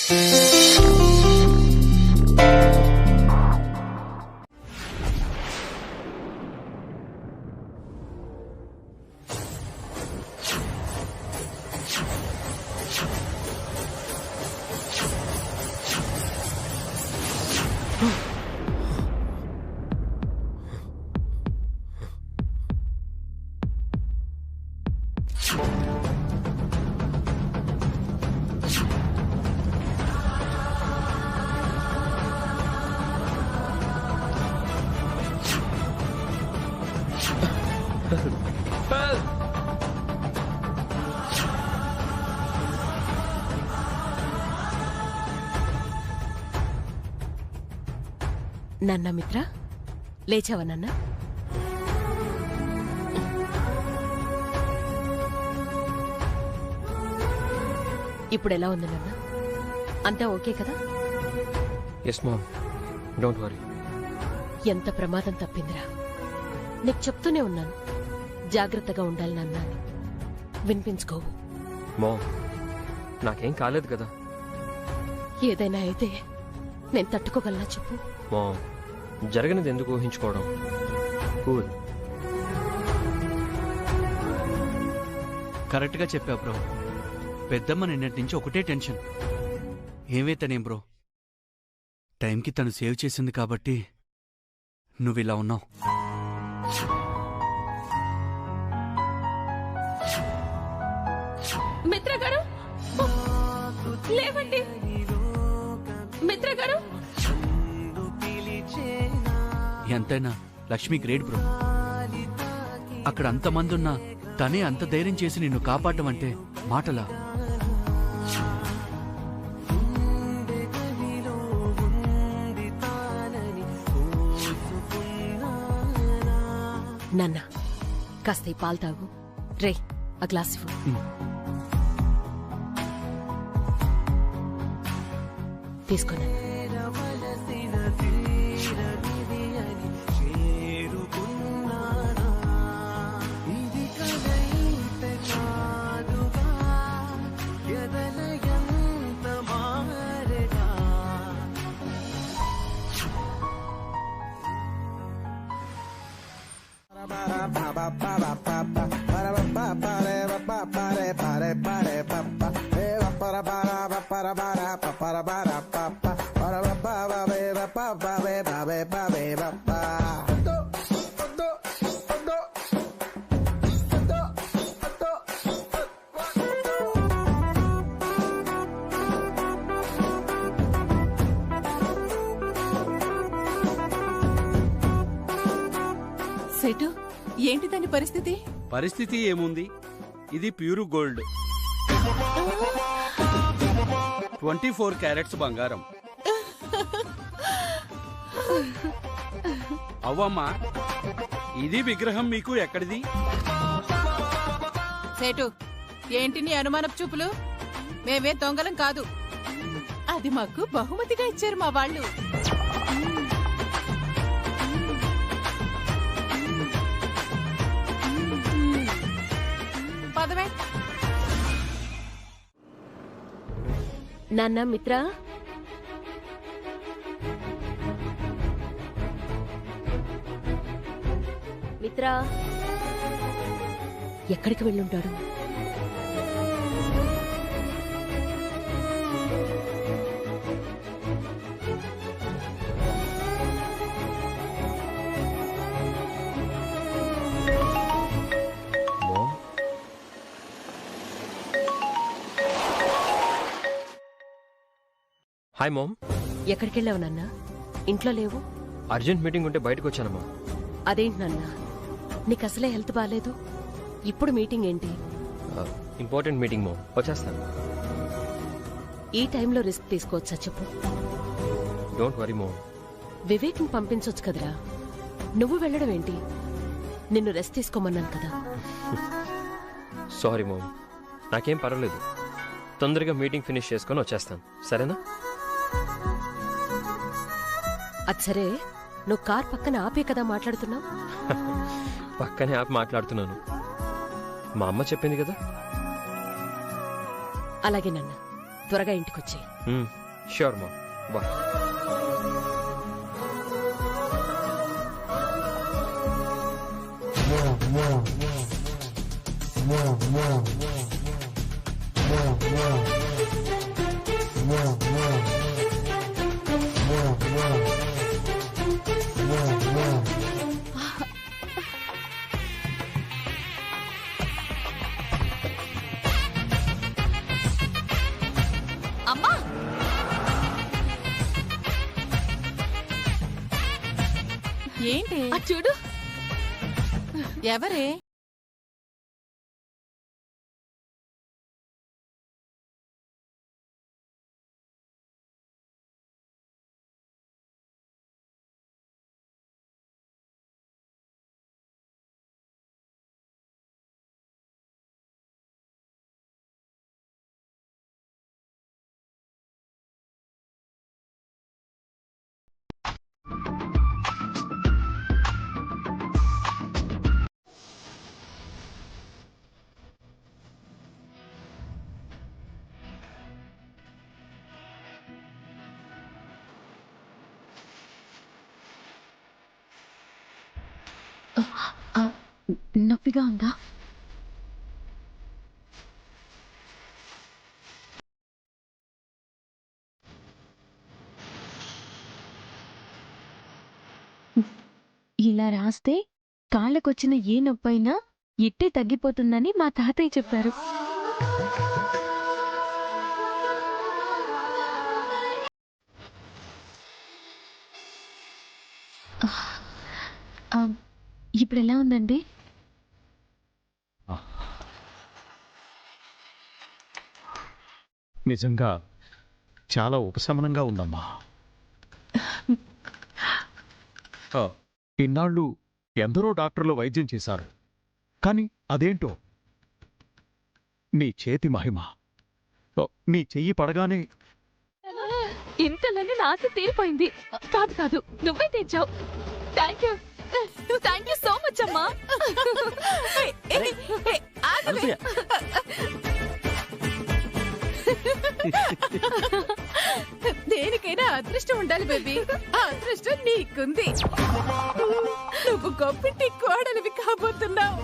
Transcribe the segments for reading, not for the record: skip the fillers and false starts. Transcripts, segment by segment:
నాన్న మిత్ర, లేచావా నాన్న? ఇప్పుడు ఎలా ఉంది నాన్న? అంతా ఓకే కదా? Yes mom, don't worry. ఎంత ప్రమాదం తప్పిందిరా. నీకు చెప్తూనే ఉన్నాను, జాగ్రత్తగా ఉండాలి నాన్న అని. వినిపించుకోవు. మామ్, నాకేం కాలేదు కదా. ఏదైనా అయితే నేను తట్టుకోగలనా చెప్పు? మామ్, జరిగినది ఎందుకు ఊహించుకోవడం? కూల్. కరెక్ట్గా చెప్పా బ్రో. పెద్దమ్మ నిన్నటి నుంచి ఒకటే టెన్షన్. ఏమైతేనేం బ్రో, టైంకి తను సేవ్ చేసింది కాబట్టి నువ్విలా ఉన్నావు. మిత్ర గారు లేవండి. మిత్ర గారు, ఎంతైనా లక్ష్మి గ్రేట్ బ్రో. అక్కడ అంతమంది ఉన్నా తనే అంత ధైర్యం చేసి నిన్ను కాపాడటం అంటే మాటలా? నాన్న కాస్త ఈ పాలు తాగు. రే, ఆ గ్లాస్ ఇవ్వు. తీసుకున్నా. సెటు, ఏంటి దాని పరిస్థితి? పరిస్థితి ఏముంది, ఇది ప్యూర్ గోల్డ్, 24 క్యారెట్స్ బంగారం. అవ్వమ్మా, ఇది విగ్రహం మీకు ఎక్కడిది? సెటు, ఏంటి నీ అనుమానపు చూపులు? మేమే దొంగలం కాదు. అది మాకు బహుమతిగా ఇచ్చారు మా వాళ్ళు. పదవే. నాన్న మిత్ర, మిత్ర ఎక్కడికి వెళ్ళుంటాడు? Hi ma'am. ఎక్కడికి వెళ్ళావు నాన్న? ఇంట్లో లేవు? అర్జెంట్ మీటింగ్ ఉంటే బయటకు వచ్చానమ్మా. అదేంటి నాన్న, నీకు అసలే హెల్త్ బాగాలేదు, ఇప్పుడు మీటింగ్ ఏంటి? ఇంపార్టెంట్ మీటింగ్ మామ్, వచ్చేస్తాను. ఈ టైంలో రిస్క్ తీసుకోవచ్చా చెప్పు? Don't worry ma'am. వివేక్ని పంపించొచ్చు కదరా, నువ్వు వెళ్ళడం ఏంటి? నిన్ను రెస్ట్ తీసుకోమన్నాను కదా. సారీ మామ్, నాకేం పర్వాలేదు. తొందరగా మీటింగ్ ఫినిష్ చేసుకొని వచ్చేస్తాను, సరేనా? అది సరే, నువ్వు కార్ పక్కన ఆపే కదా మాట్లాడుతున్నావు? పక్కనే ఆపి మాట్లాడుతున్నాను. మా అమ్మ చెప్పింది కదా. అలాగే నాన్న, త్వరగా ఇంటికొచ్చి. ష్యూర్ మా. బా. అమ్మా, ఏంటి చూడు. ఎవరే? నొప్పిగా ఉందా? ఇలా రాస్తే కాళ్ళకొచ్చిన ఏ నొప్పైనా ఇట్టే తగ్గిపోతుందని మా తాతయ్య చెప్పారు. ఇప్పుడు ఎలా ఉందండి? నిజంగా చాలా ఉపశమనంగా ఉందమ్మా. ఇన్నాళ్ళు ఎందరో డాక్టర్లు వైద్యం చేశారు, కానీ అదేంటో నీ చేతి మహిమ. నీ చెయ్యి పడగానే ఇంతలోనే నా ఆశ తీరిపోయింది. కాదు కాదు, నువ్వే తెచ్చావు. థ్యాంక్ యూ సో మచ్ అమ్మా. దేనికైనా అదృష్టం ఉండాలి బేబీ. ఆ అదృష్టం నీకుంది. నువ్వు గొప్పింటి కోడలివి కాబోతున్నావు.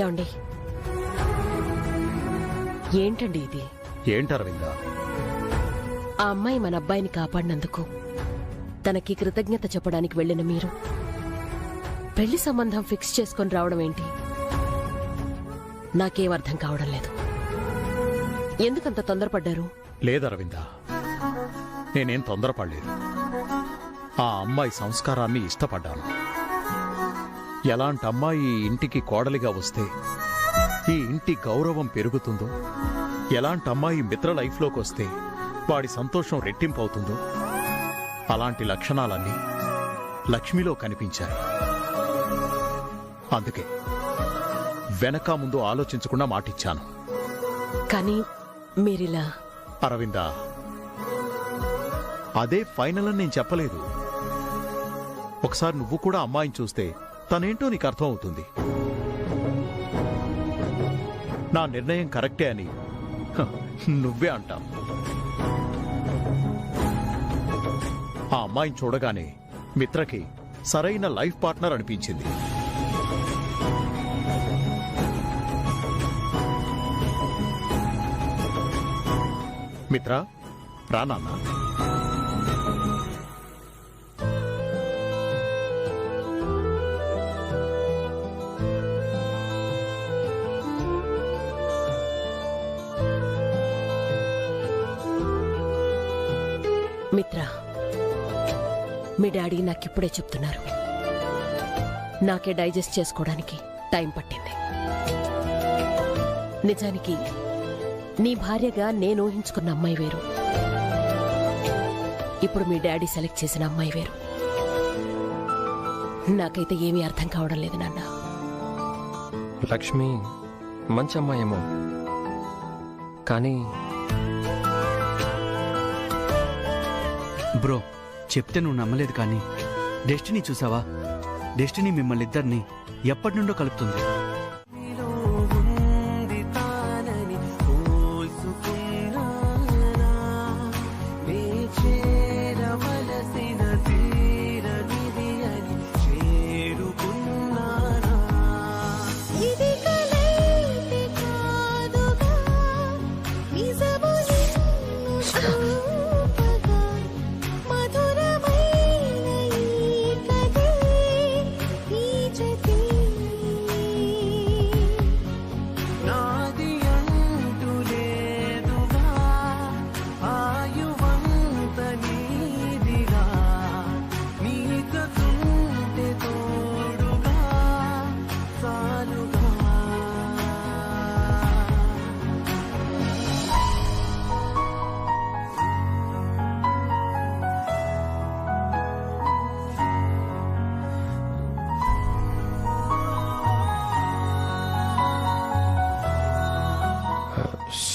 ఏమండి, ఏంటండి ఇది? ఏంటరవిందా? ఆ అమ్మాయి మన అబ్బాయిని కాపాడినందుకు తనకి కృతజ్ఞత చెప్పడానికి వెళ్ళిన మీరు పెళ్లి సంబంధం ఫిక్స్ చేసుకొని రావడం ఏంటి? నాకేం అర్థం కావడం లేదు. ఎందుకంత తొందరపడ్డారు? లేదరవిందా, నేనేం తొందరపడలేదు. ఆ అమ్మాయి సంస్కారాన్ని ఇష్టపడ్డాను. ఎలాంటి అమ్మాయి ఈ ఇంటికి కోడలిగా వస్తే ఈ ఇంటి గౌరవం పెరుగుతుందో, ఎలాంటి అమ్మాయి మిత్ర లైఫ్లోకి వస్తే వాడి సంతోషం రెట్టింపవుతుందో, అలాంటి లక్షణాలన్నీ లక్ష్మిలో కనిపించాయి. అందుకే వెనక ముందు ఆలోచించకుండా మాటిచ్చాను. కానీ మీరిలా... అరవిందా, అదే ఫైనల్ అని నేను చెప్పలేదు. ఒకసారి నువ్వు కూడా అమ్మాయిని చూస్తే తనేంటో నీకు అర్థం అవుతుంది. నా నిర్ణయం కరెక్టే అని నువ్వే అంటావు. ఆ అమ్మాయిని చూడగానే మిత్రకి సరైన లైఫ్ పార్ట్నర్ అనిపించింది. మిత్ర, రా నాన్న. మిత్ర, మీ డాడీ నాకిప్పుడే చెప్తున్నారు. నాకే డైజెస్ట్ చేసుకోవడానికి టైం పట్టింది. నిజానికి నీ భార్యగా నేను ఊహించుకున్న అమ్మాయి వేరు, ఇప్పుడు మీ డాడీ సెలెక్ట్ చేసిన అమ్మాయి వేరు. నాకైతే ఏమీ అర్థం కావడం లేదు నాన్న. లక్ష్మి మంచి అమ్మాయేమో, కానీ బ్రో చెప్తే నువ్వు నమ్మలేదు కానీ డెస్టినీ చూసావా? డెస్టినీ మిమ్మల్ని ఇద్దరిని ఎప్పటి నుండో కలుపుతుంది.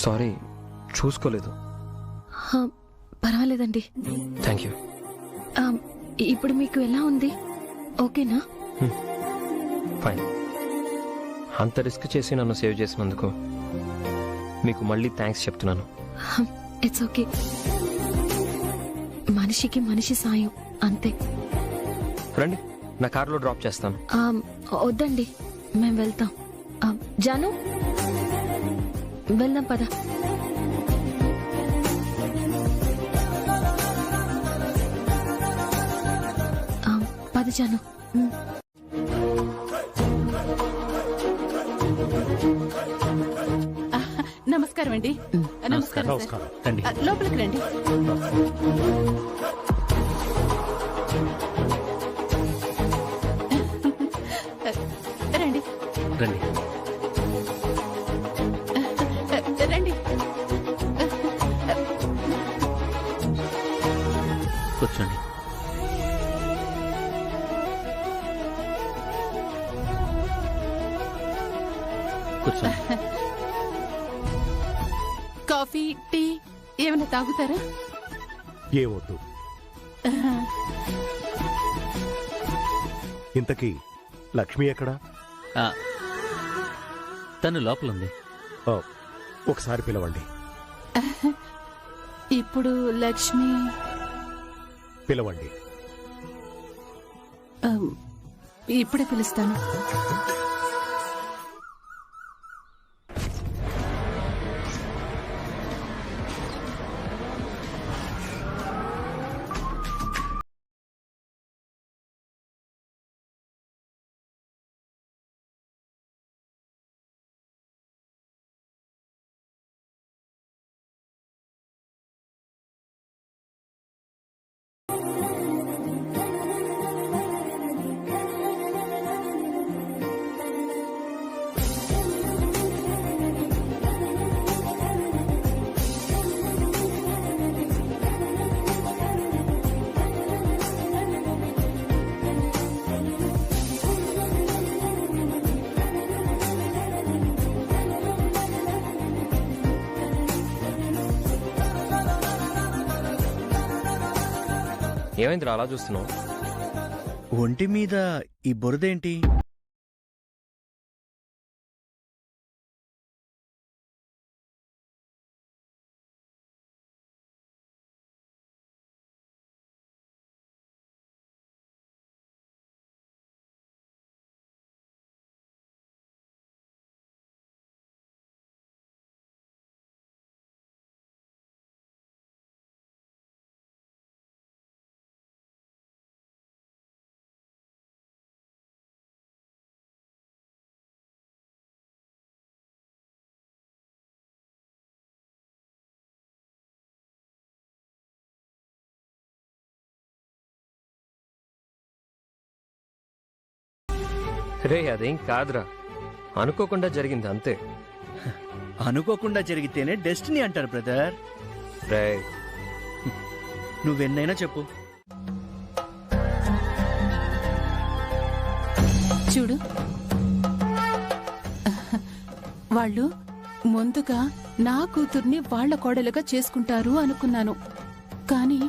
సారీ, చూసుకోలేదు. పర్వాలేదండి. Thank you. ఇప్పుడు మీకు ఎలా ఉంది? ఓకేనా? ఫైన్. అంత రిస్క్ చేసి నన్ను సేవ్ చేసినందుకు మీకు మళ్ళీ థ్యాంక్స్ చెప్తున్నాను. It's okay. మనిషికి మనిషి సాయం అంతే. రండి, నా కార్లో డ్రాప్ చేస్తాను. వద్దండి, మేము వెళ్తాం. జాను, వెళ్దాం పద. పద జాను. నమస్కారం అండి. నమస్కారం సార్. రండి. లోపలికి రండి. రండి రండి. రండి. కూర్చోండి. కూర్చోండి. కాఫీ, టీ ఏమైనా తాగుతారా? ఏ వద్దు. ఇంతకీ లక్ష్మి ఎక్కడా? తను లోపలుంది. ఓ, ఒకసారి పిలవండి. ఇప్పుడు లక్ష్మి పిలవండి. ఇప్పుడే పిలుస్తాను. ఏమైందిరా అలా చూస్తున్నావు? ఒంటి మీద ఈ బురదేంటి? రే అదేం కాదురా, అనుకోకుండా జరిగింది అంతే. అనుకోకుండా జరిగితేనే డెస్టినీ అంటారు బ్రదర్. రే నువ్వెన్నైనా చెప్పు. చూడు, వాళ్ళు ముందుగా నా కూతుర్ని వాళ్ళ కోడలుగా చేసుకుంటారు అనుకున్నాను. కాని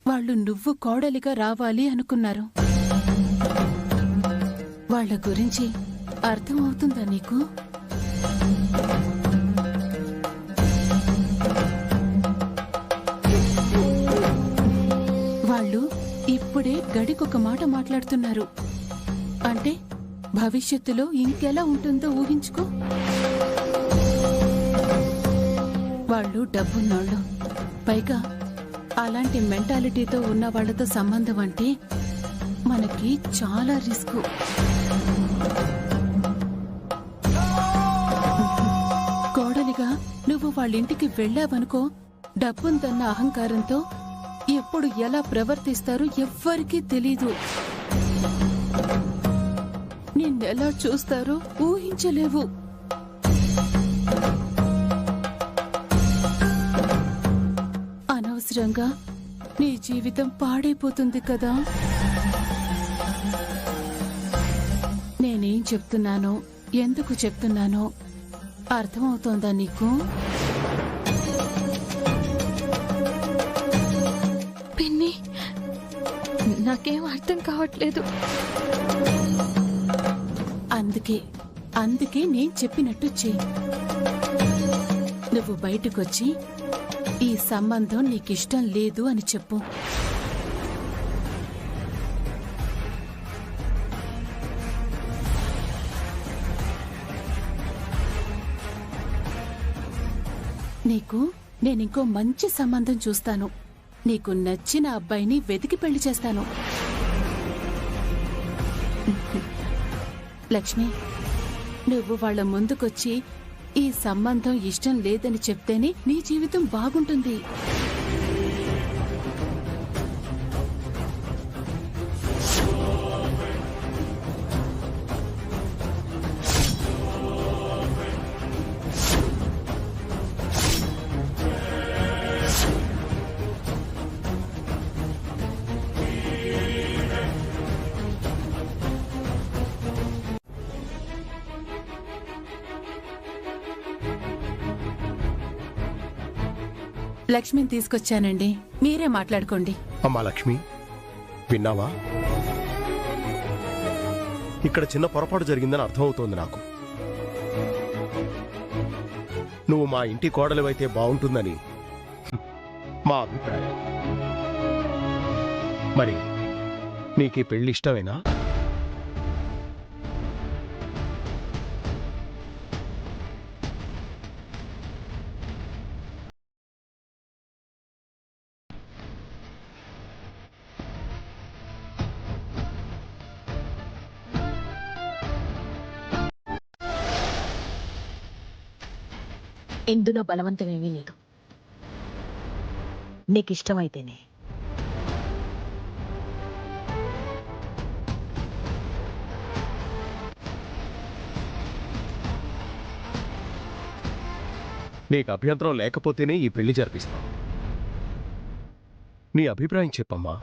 వాళ్ళు నువ్వు కోడలిగా రావాలి అనుకున్నారు. వాళ్ళ గురించి అర్థమవుతుందా నీకు? వాళ్ళు ఇప్పుడే గడికొక మాట మాట్లాడుతున్నారు. అంటే భవిష్యత్తులో ఇంకెలా ఉంటుందో ఊహించుకో. వాళ్ళు డబ్బున్నోళ్ళు, పైగా అలాంటి మెంటాలిటీతో ఉన్న వాళ్లతో సంబంధం అంటే మనకి చాలా రిస్క్. కోడలిగా నువ్వు వాళ్ళింటికి వెళ్ళావనుకో, డబ్బుందన్న అహంకారంతో ఎప్పుడు ఎలా ప్రవర్తిస్తారో ఎవ్వరికీ తెలీదు. నిన్నెలా చూస్తారో ఊహించలేవు. అనవసరంగా నీ జీవితం పాడైపోతుంది కదా. నేనేం చెప్తున్నానో, ఎందుకు చెప్తున్నానో అర్థమవుతోందా నీకు? పిన్ని, నాకేం అర్థం కావట్లేదు. అందుకే నేను చెప్పినట్టు చెయ్యి. నువ్వు బయటకొచ్చి ఈ సంబంధం నీకిష్టం లేదు అని చెప్పు. నీకు నేనింకో మంచి సంబంధం చూస్తాను. నీకు నచ్చిన అబ్బాయిని వెతికి పెళ్లి చేస్తాను. లక్ష్మి, నువ్వు వాళ్ళ ముందుకొచ్చి ఈ సంబంధం ఇష్టం లేదని చెప్తేనే నీ జీవితం బాగుంటుంది. లక్ష్మిని తీసుకొచ్చానండి, మీరే మాట్లాడుకోండి. అమ్మా లక్ష్మి, విన్నావా? ఇక్కడ చిన్న పొరపాటు జరిగిందని అర్థమవుతోంది నాకు. నువ్వు మా ఇంటి కోడలివైతే బాగుంటుందని మా అభిప్రాయం. మరి నీకు ఈ పెళ్లి ఇష్టమేనా? ఇందులో బలవంతమేమీ లేదు. నీకిష్టమైతేనే. నీకు అభ్యంతరం లేకపోతేనే ఈ పెళ్లి జరిపిస్తాం. నీ అభిప్రాయం చెప్పమ్మా.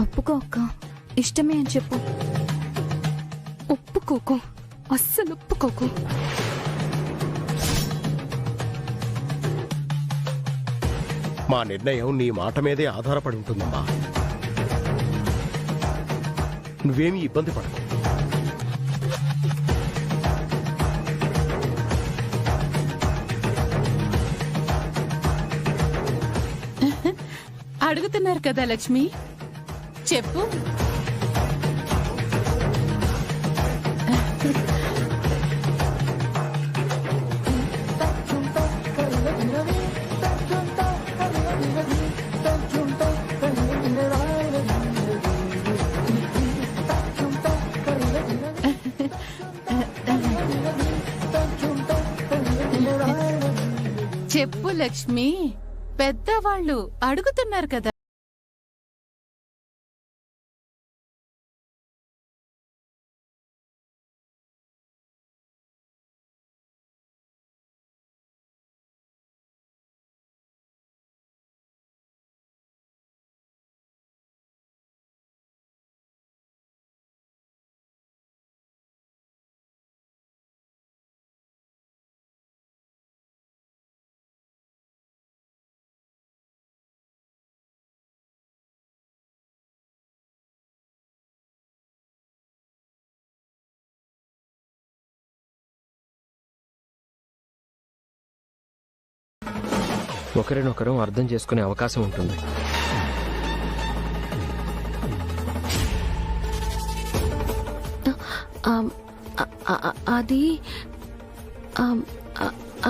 ఒప్పుకో అక్క, ఇష్టమే అని చెప్పు. ఒప్పుకోకు, అస్సలు ఒప్పుకోకు. మా నిర్ణయం నీ మాట మీదే ఆధారపడి ఉంటుందమ్మా. నువ్వేమీ ఇబ్బంది పడకు. అడుగుతున్నారు కదా లక్ష్మి, చెప్పు. చెప్పు లక్ష్మి, పెద్దవాళ్ళు అడుగుతున్నారు కదా. ఒకరినొకరు అర్థం చేసుకునే అవకాశం ఉంటుంది. అది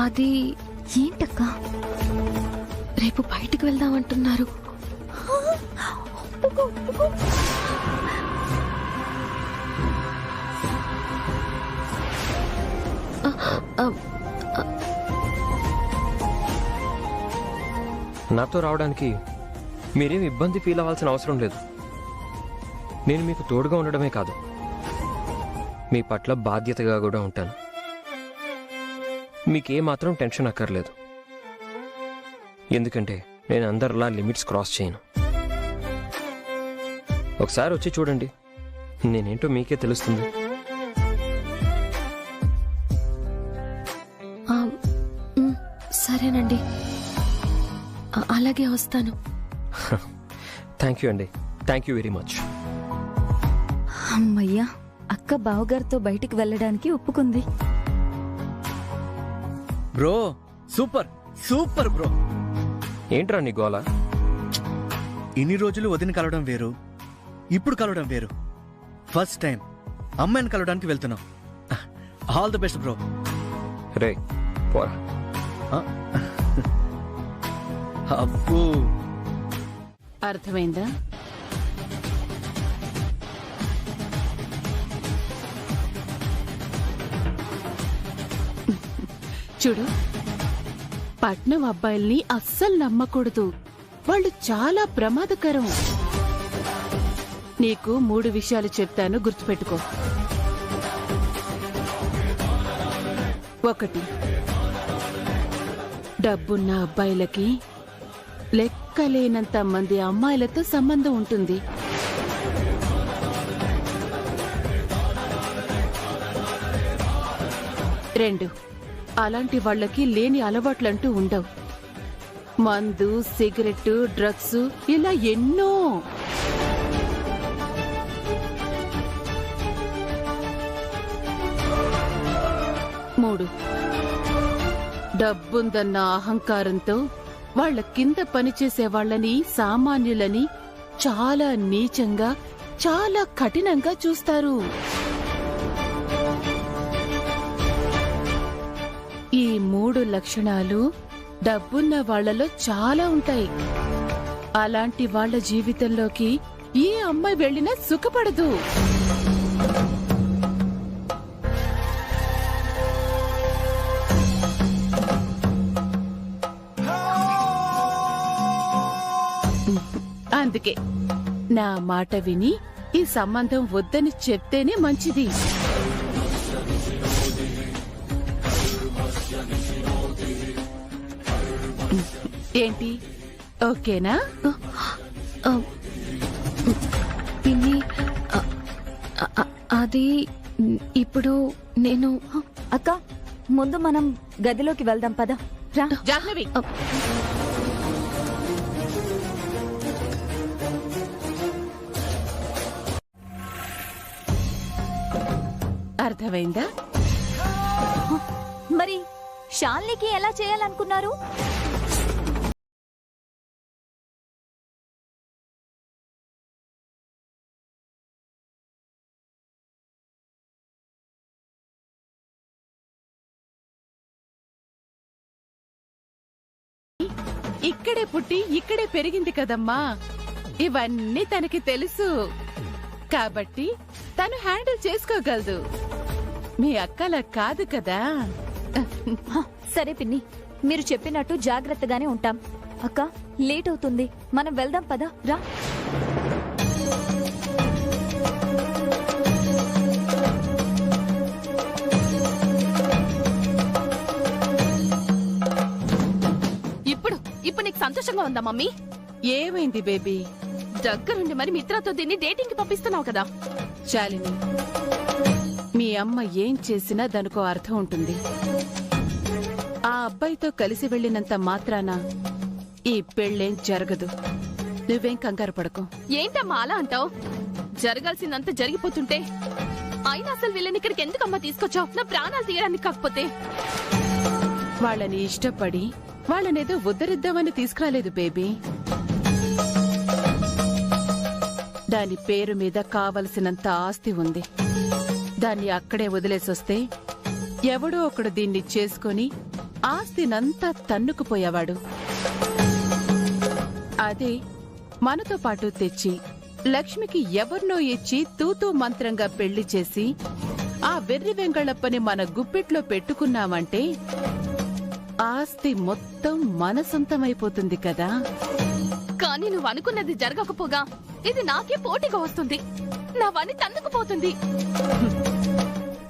అది ఏంటక్క? రేపు బయటికి వెళ్దామంటున్నారు. నాతో రావడానికి మీరేం ఇబ్బంది ఫీల్ అవ్వాల్సిన అవసరం లేదు. నేను మీకు తోడుగా ఉండడమే కాదు, మీ పట్ల బాధ్యతగా కూడా ఉంటాను. మీకేమాత్రం టెన్షన్ అక్కర్లేదు, ఎందుకంటే నేను అందరిలా లిమిట్స్ క్రాస్ చేయను. ఒకసారి వచ్చి చూడండి, నేనేంటో మీకే తెలుస్తుంది. సరేనండి, అలాగే వస్తాను. థ్యాంక్ యూ అండి, థ్యాంక్ యూ వెరీ మచ్. అమ్మయ్యా, అక్క బావగారితో బయటికి వెళ్ళడానికి ఒప్పుకుంది. Bro super super bro. ఏంట్రా నీ గోల? ఇన్ని రోజులు వదిన కలవడం వేరు, ఇప్పుడు కలవడం వేరు. ఫస్ట్ టైం అమ్మాయిని కలవడానికి వెళ్తున్నాం. All the best bro. రే పోరా. అబ్బో, అర్థమైందా? చూడు, పట్నం అబ్బాయిల్ని అస్సలు నమ్మకూడదు, వాళ్ళు చాలా ప్రమాదకరం. నీకు 3 విషయాలు చెప్తాను, గుర్తుపెట్టుకో. 1, డబ్బున్న అబ్బాయిలకి లెక్కలేనంత మంది అమ్మాయిలతో సంబంధం ఉంటుంది. 2, అలాంటి వాళ్ళకి లేని అలవాట్లంటూ ఉండవు. మందు, సిగరెట్, డ్రగ్స్, ఇలా ఎన్నో. 3, డబ్బుందన్న అహంకారంతో వాళ్ళ కింద పనిచేసే వాళ్ళని, సామాన్యులని చాలా నీచంగా, చాలా కఠినంగా చూస్తారు. ఈ 3 లక్షణాలు డబ్బున్న వాళ్లలో చాలా ఉంటాయి. అలాంటి వాళ్ళ జీవితంలోకి ఏ అమ్మాయి వెళ్ళినా సుఖపడదు. అందుకే నా మాట విని ఈ సంబంధం వద్దని చెప్తేనే మంచిది. ఏంటి, ఓకేనా? పిన్ని, అది ఇప్పుడు నేను... అక్క, ముందు మనం గదిలోకి వెళ్దాం పద. రా. జాహ్నవి, అర్థమైందా? మరి షాల్నీకి ఎలా చేయాలనుకున్నారు? ఇక్కడే పుట్టి ఇక్కడే పెరిగింది కదమ్మా, ఇవన్నీ తనకి తెలుసు. కాబట్టి తను హ్యాండిల్ చేసుకోగలదు. మీ అక్కలా కాదు కదా. సరే పిన్ని, మీరు చెప్పినట్టు జాగ్రత్తగానే ఉంటాం. అక్క, లేట్ అవుతుంది, మనం వెళ్దాం పద. రా. ఇప్పుడు నీకు సంతోషంగా ఉందా మమ్మీ? ఏమైంది బేబీ? దగ్గరుండి మరి మిత్రతో దీన్ని డేటింగ్ కి పంపిస్తున్నావు కదా. శాలిని, మీ అమ్మ ఏం చేసినా దానికో అర్థం ఉంటుంది. ఆ అబ్బాయితో కలిసి వెళ్ళినంత మాత్రాన ఈ పెళ్ళేం జరగదు. నువ్వేం కంగారు పడకు. ఏంటమ్మా అలా అంటావు? జరగాల్సిందంతా జరిగిపోతుంటే అయినా అసలు వీళ్ళని ఇక్కడికి ఎందుకమ్మా తీసుకొచ్చావు? నా ప్రాణాలు తీయడానికి కాకపోతే. వాళ్ళని ఇష్టపడి వాళ్ళనేదో ఉద్ధరిద్దామని తీసుకురాలేదు బేబీ. దాని పేరు మీద కావలసినంత ఆస్తి ఉంది. దాన్ని అక్కడే వదిలేసొస్తే ఎవడో ఒకడు దీన్ని చేసుకుని ఆస్తినంతా తన్నుకుపోయేవాడు. అదే మనతో పాటు తెచ్చి లక్ష్మికి ఎవరినో ఇచ్చి తూతూ మంత్రంగా పెళ్లి చేసి ఆ వెర్రి వెంగళప్పని మన గుప్పిట్లో పెట్టుకున్నామంటే ఆస్తి మొత్తం మన సొంతమైపోతుంది కదా. కానీ నువ్వు అనుకున్నది జరగకపోగా ఇది నాకే పోటీగా వస్తుంది. నా వాణ్ణి తన్నుకుపోతుంది.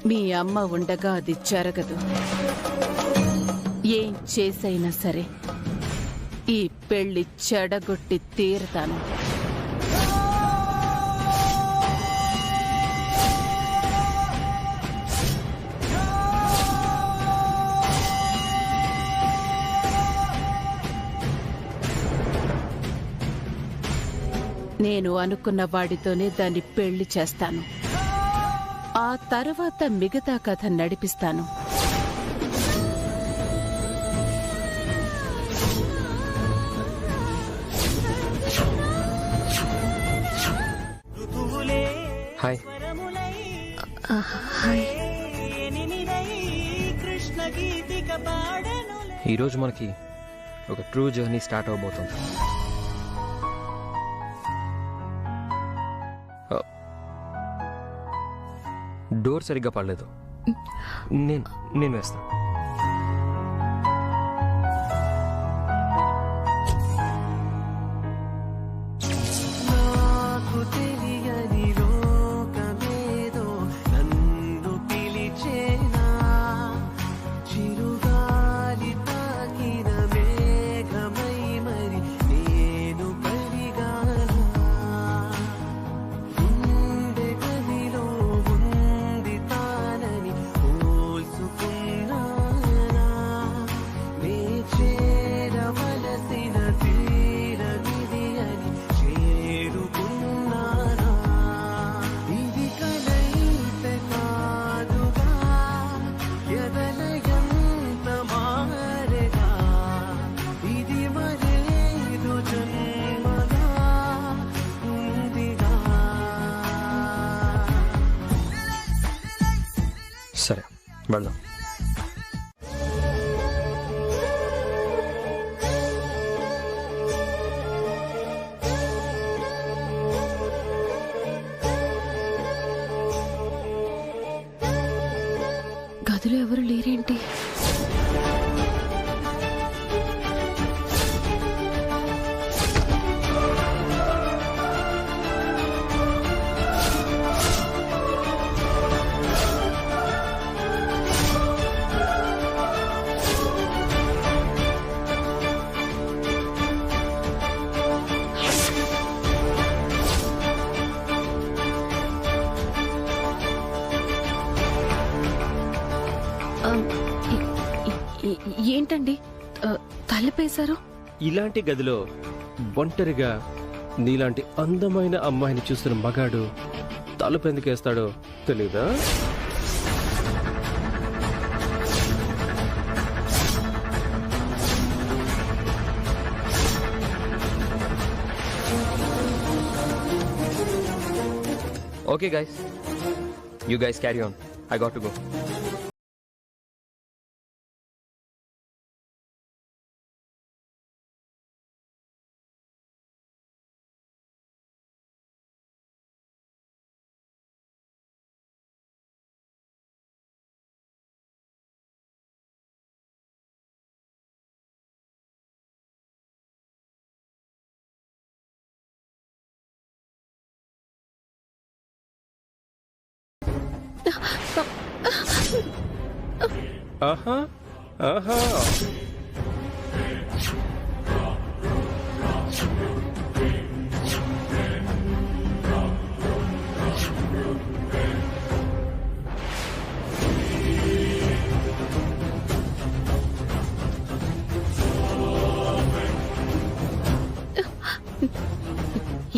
మీ అమ్మ ఉండగా అది జరగదు. ఏం చేసైనా సరే ఈ పెళ్లి చెడగొట్టి తీరుతాను. నేను అనుకున్న వాడితోనే దాన్ని పెళ్లి చేస్తాను. ఆ తర్వాత మిగతా కథ నడిపిస్తాను. హాయ్. ఈరోజు మనకి ఒక ట్రూ జర్నీ స్టార్ట్ అవబోతుంది. డోర్ సరిగ్గా పడలేదు. నేను వేస్తాను. సరే, వెళ్దాం. గదిలో ఎవరు లేరేంటి? ఏంటండి తలుపేశారు? ఇలాంటి గదిలో ఒంటరిగా నీలాంటి అందమైన అమ్మాయిని చూస్తున్న మగాడు తలుపు ఎందుకేస్తాడో తెలీదా? Okay guys, you guys carry on. I got to go. ఆహా ఆహా,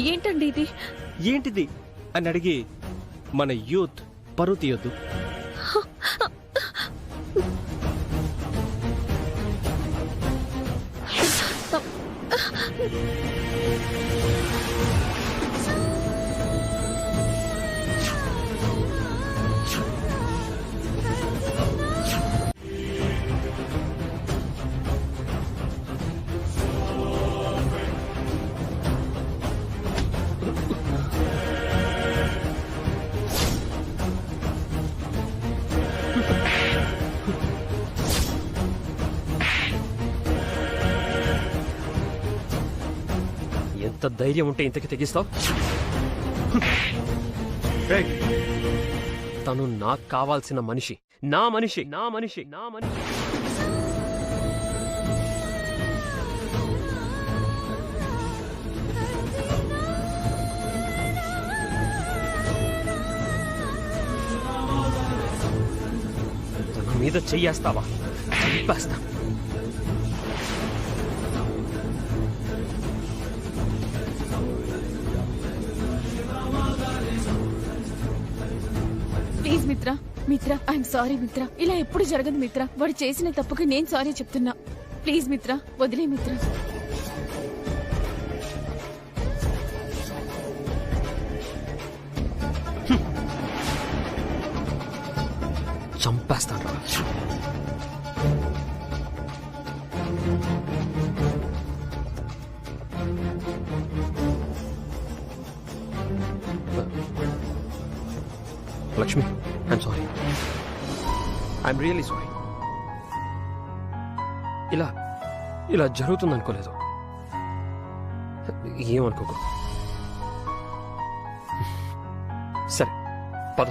ఏంటండి ఇది? ఏంటిది అని అడిగి మన యూత్ పరువు తీయొద్దు. ఎంత ధైర్యం ఉంటే ఇంతకి తెగిస్తావు? తను నాకు కావాల్సిన మనిషి, నా మనిషి, నా మనిషి, నా మనిషి. తన మీద చెయ్యేస్తావా? చంపేస్తా. ప్లీజ్ మిత్ర, మిత్ర, ఐఎమ్ సారీ మిత్ర. ఇలా ఎప్పుడు జరగదు మిత్ర. వాడు చేసిన తప్పుకి నేను సారీ చెప్తున్నా. ప్లీజ్ మిత్ర, వదిలే మిత్ర. చంపేస్తాను. Lakshmi, I'm sorry. I'm really sorry. ఇలా జరుగుతుంది అనుకోలేదు. ఏమనుకోకు. సరే పద,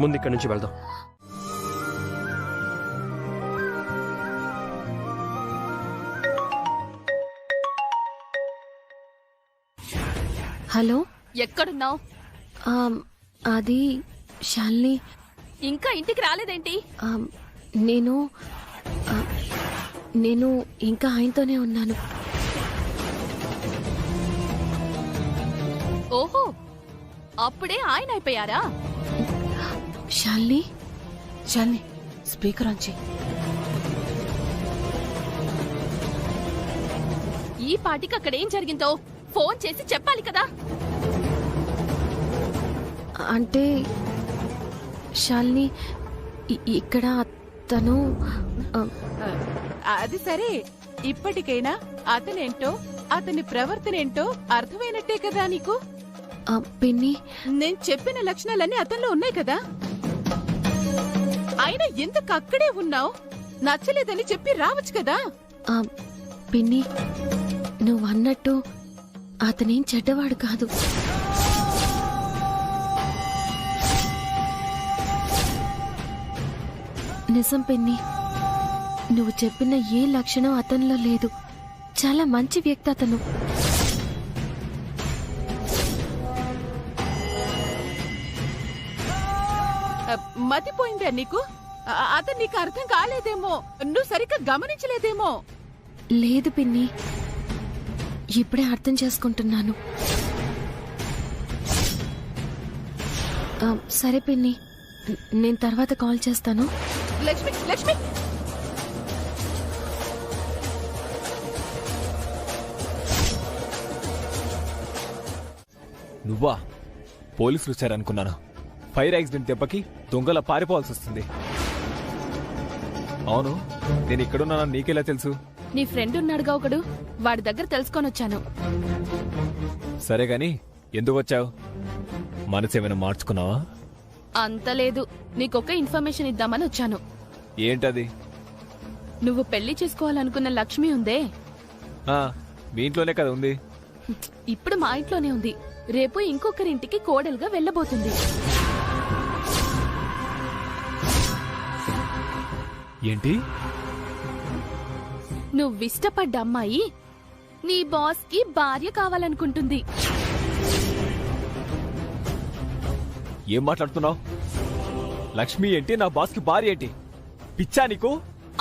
ముందు ఇక్కడి నుంచి వెళ్దాం. హలో, ఎక్కడున్నావు? అది శాలిని. ఇంకా ఇంటికి రాలేదేంటి? నేను ఇంకా ఆయనతోనే ఉన్నాను. ఓహో, అప్పుడే ఆయన అయిపోయారా? శాలిని, శాలిని, స్పీకర్ ఆన్ చెయ్యి. ఈ పాటికి అక్కడ ఏం జరిగిందో ఫోన్ చేసి చెప్పాలి కదా. అంటే శాలిని, ఇక్కడ తను అది సరే, ఇప్పటికైనా అతనేంటో అతని ప్రవర్తన ఏంటో అర్థమైనట్టే కదా నీకు? పిన్ని, నేను చెప్పిన లక్షణాలన్నీ అతనిలో ఉన్నాయి కదా. అయినా ఎందుకు అక్కడే ఉన్నావు? నచ్చలేదని చెప్పి రావచ్చు కదా. పిన్ని, నువ్వు అన్నట్టు అతనేం చెడ్డవాడు కాదు. నిజం పిన్ని, నువ్వు చెప్పిన ఏ లక్షణం అతనిలో లేదు. చాలా మంచి వ్యక్తి అతను. మతిపోయిందా నీకు? అతను నీకు అర్థం కాలేదేమో, నువ్వు సరిగ్గా గమనించలేదేమో. లేదు పిన్ని, ఇప్పుడే అర్థం చేసుకుంటున్నాను. సరే పిన్ని, నేను తర్వాత కాల్ చేస్తాను. లక్ష్మి, లక్ష్మి, నువ్వా? పోలీసులు వచ్చారనుకున్నాను. ఫైర్ యాక్సిడెంట్ దెబ్బకి దొంగల పారిపోవాల్సి వస్తుంది. అవును, నేను ఇక్కడున్నానని నీకెలా తెలుసు? నీ ఫ్రెండ్ ఉన్నాడుగా ఒకడు, వాడి దగ్గర తెలుసుకొని వచ్చాను. సరే గాని ఎందుకు వచ్చావు? మనసేమైనా మార్చుకున్నావా? అంత లేదు, నీకొక ఇన్ఫర్మేషన్ ఇద్దామని వచ్చాను. ఏంటది? నువ్వు పెళ్లి చేసుకోవాలనుకున్న లక్ష్మి ఉందే, మీ ఇంట్లోనే కదా ఉంది. ఇప్పుడు మా ఇంట్లోనే ఉంది. రేపు ఇంకొకరింటికి కోడలుగా వెళ్ళబోతుంది. ఏంటి? నువ్విష్టపడ్డ అమ్మాయి నీ బాస్ కి భార్య కావాలనుకుంటుంది. ఏం మాట్లాడుతున్నావు? లక్ష్మి ఏంటి నా బాస్కి భార్య ఏంటి? పిచ్చా నీకు?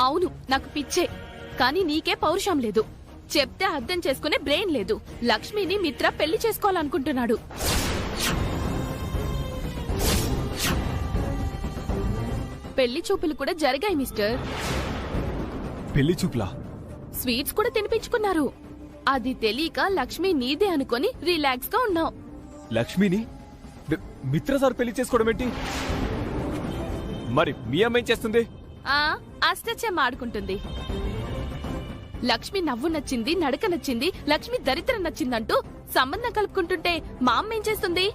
అవును, నాకు పిచ్చే, కానీ నీకే పౌరుషం లేదు. చెప్తే అర్థం చేసుకునే బ్రెయిన్ లేదు. లక్ష్మిని మిత్ర పెళ్లి చేసుకోవాలనుకుంటున్నాడు. పెళ్లి చూపులు కూడా జరిగాయి మిస్టర్. పెళ్లి చూపులా? స్వీట్స్ కూడా తినిపించుకున్నారు. అది తెలియక లక్ష్మి నీదే అనుకొని రిలాక్స్ గా ఉన్నావు. లక్ష్మిని మిత్ర సార్ పెళ్లి చేసుకోవడం ఏంటి? మరి మీ అమ్మ ఏం చేస్తుంది? అష్టచమ్మ ఆడుకుంటుంది. లక్ష్మి నవ్వు నచ్చింది, నడక నచ్చింది, లక్ష్మి దరిద్రం నచ్చిందంటూ సంబంధం కలుపుకుంటుంటే మా అమ్మ ఏం చేస్తుంది?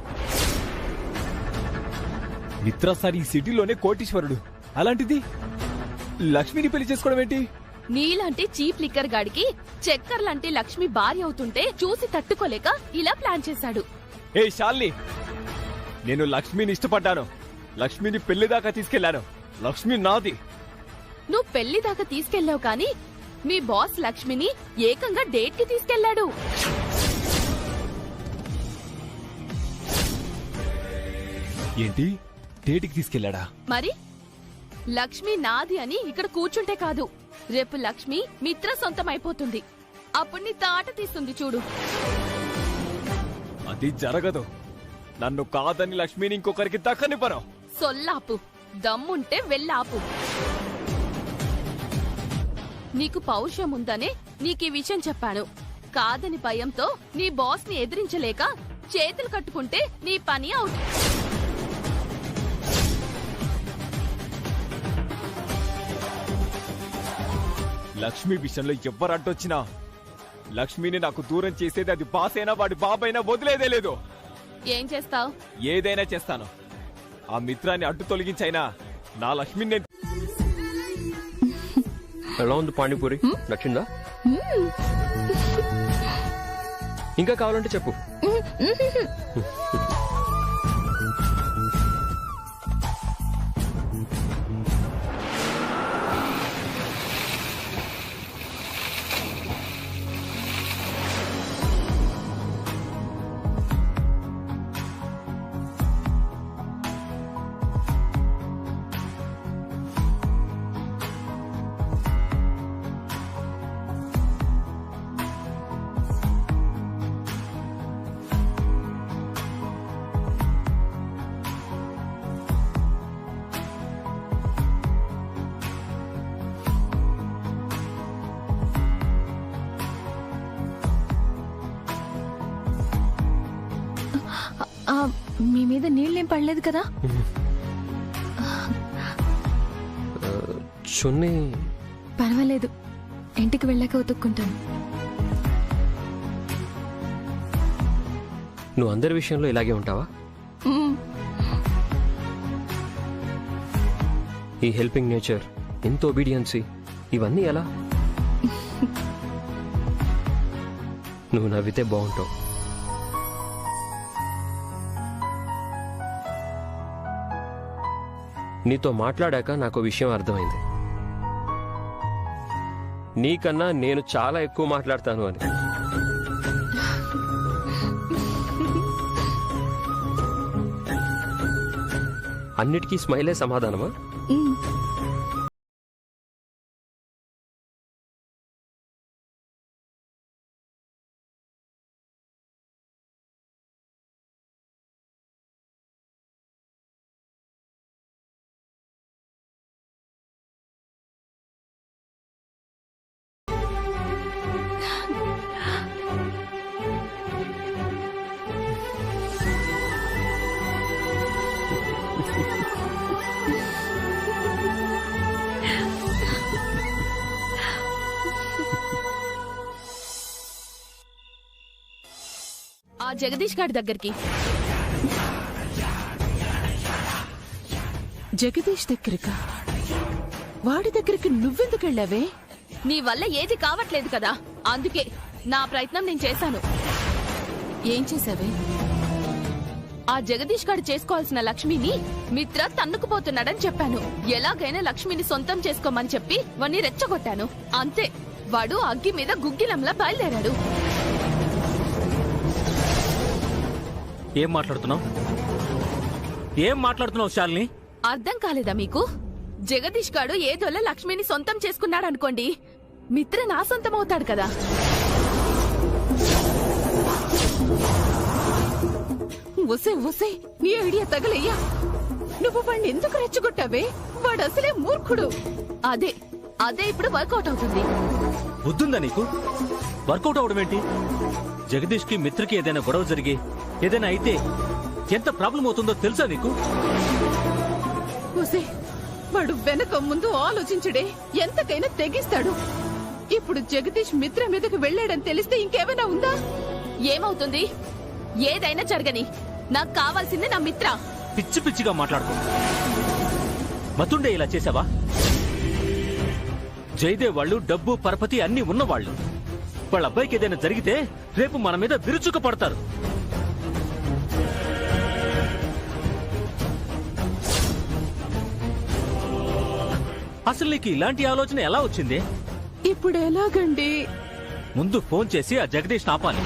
మిత్ర సార్ ఈ సిటీలోనే కోటీశ్వరుడు, అలాంటిది లక్ష్మిని పెళ్లి చేసుకోవడం ఏంటి? నీలాంటి చీప్ లిక్కర్ గాడికి చక్కర్లాంటి లక్ష్మి భార్య అవుతుంటే చూసి తట్టుకోలేక ఇలా ప్లాన్ చేశాడు. ఏ శాలిని, నేను లక్ష్మిని ఇష్టపడ్డాను, లక్ష్మిని పెళ్లి దాకా తీసుకెళ్లాను. లక్ష్మి నాది. నువ్వు పెళ్లి దాకా తీసుకెళ్లావు కానీ మీ బాస్ లక్ష్మిని ఏకంగా డేట్ కి తీసుకెళ్లాడు. ఏంటి, డేటికి తీసుకెళ్లాడా? మరి లక్ష్మి నాది అని ఇక్కడ కూర్చుంటే కాదు, రేపు లక్ష్మి మిత్ర సొంతం అయిపోతుంది. అప్పుడు నీ తాట తీస్తుంది చూడు. అది జరగదు. నన్ను కాదని లక్ష్మిని ఇంకొకరికి దక్కనివ్వను. సొల్లాపు, దమ్ముంటే వెళ్ళాపు. నీకు పౌరుషం ఉందనే నీకీ విషయం చెప్పాను. కాదని భయంతో నీ బాస్ ని ఎదిరించలేక చేతులు కట్టుకుంటే నీ పని అవుట్. లక్ష్మి విషయంలో ఎవ్వరు అడ్డొచ్చినా లక్ష్మిని నాకు దూరం చేసేది అది బాసైనా వాడి బాబైనా వదిలేదే లేదు. ఏం చేస్తావు? ఏదైనా చేస్తాను. ఆ మిత్రాన్ని అడ్డు తొలగించైనా నా లక్ష్మిని నేను... ఎలా ఉంది పానీపూరి? నచ్చిందా? ఇంకా కావాలంటే చెప్పు. మీ మీద నీళ్ళేం పడలేదు కదా? చున్నీ పర్వాలేదు, ఇంటికి వెళ్ళాక ఉతుక్కుంటాను. నువ్వు అందరి విషయంలో ఇలాగే ఉంటావా? ఈ హెల్పింగ్ నేచర్, ఇంత ఒబీడియన్సీ, ఇవన్నీ ఎలా? నువ్వు నవ్వితే బాగుంటావు. నీతో మాట్లాడాక నాకు విషయం అర్థమైంది. నీకన్నా నేను చాలా ఎక్కువ మాట్లాడతాను అని. అన్నిటికీ స్మైలే సమాధానమా? ఆ జగదీష్ గారి దగ్గరికి. జగదీష్ దగ్గరకా? వాడి దగ్గరికి నువ్వెందుకు వెళ్ళావే? నీ వల్ల ఏది కావట్లేదు కదా, అందుకే నా ప్రయత్నం నేను చేశాను. ఏం చేశావే? ఆ జగదీష్ గారు చేసుకోవాల్సిన లక్ష్మిని మిత్ర తన్నుకుపోతున్నాడని చెప్పాను. ఎలాగైనా లక్ష్మిని సొంతం చేసుకోమని చెప్పి వాణ్ణి రెచ్చగొట్టాను. అంతే, వాడు అగ్గి మీద గుగ్గిలంలా బయలుదేరాడు. ఏం మాట్లాడుతున్నావు శాలిని? అర్థం కాలేదా మీకు? జగదీష్ గాడు ఏదోలా లక్ష్మిని సొంతం చేసుకున్నాడు అనుకోండి, మిత్ర నా సొంతం అవుతాడు కదా. ఒసే ఒసే, నీ ఐడియా తగలయ్యా. నువ్వు వాణ్ణి ఎందుకు రెచ్చగొట్టావే? వాడు అసలే మూర్ఖుడు. అదే ఇప్పుడు వర్కౌట్ అవుతుంది. బుద్ధుందా నీకు? వర్కౌట్ అవడం ఏంటి? జగదీష్ కి మిత్రకి ఏదైనా గొడవ జరిగి ఏదైనా అయితే ఎంత ప్రాబ్లం అవుతుందో తెలుసా నీకు? ఊసే, వాడు వెనక ముందు ఆలోచించడే, ఎంతకైనా తెగిస్తాడు. ఇప్పుడు జగదీష్ మిత్ర మీదకి వెళ్ళాడని తెలిస్తే ఇంకేమైనా ఉందా? ఏమవుతుంది? ఏదైనా జరగని, నాకు కావాల్సింది నా మిత్ర. పిచ్చి పిచ్చిగా మాట్లాడుకో. మతుండే ఇలా చేసావా? జయదేవ్ వాళ్ళు డబ్బు పరపతి అన్ని ఉన్నవాళ్ళు. వాళ్ళ అబ్బాయికి ఏదైనా జరిగితే రేపు మన మీద విరుచుక పడతారు. అసలు నీకు ఇలాంటి ఆలోచన ఎలా వచ్చింది? ఇప్పుడు ఎలాగండి? ముందు ఫోన్ చేసి ఆ జగదీష్ ఆపాలి.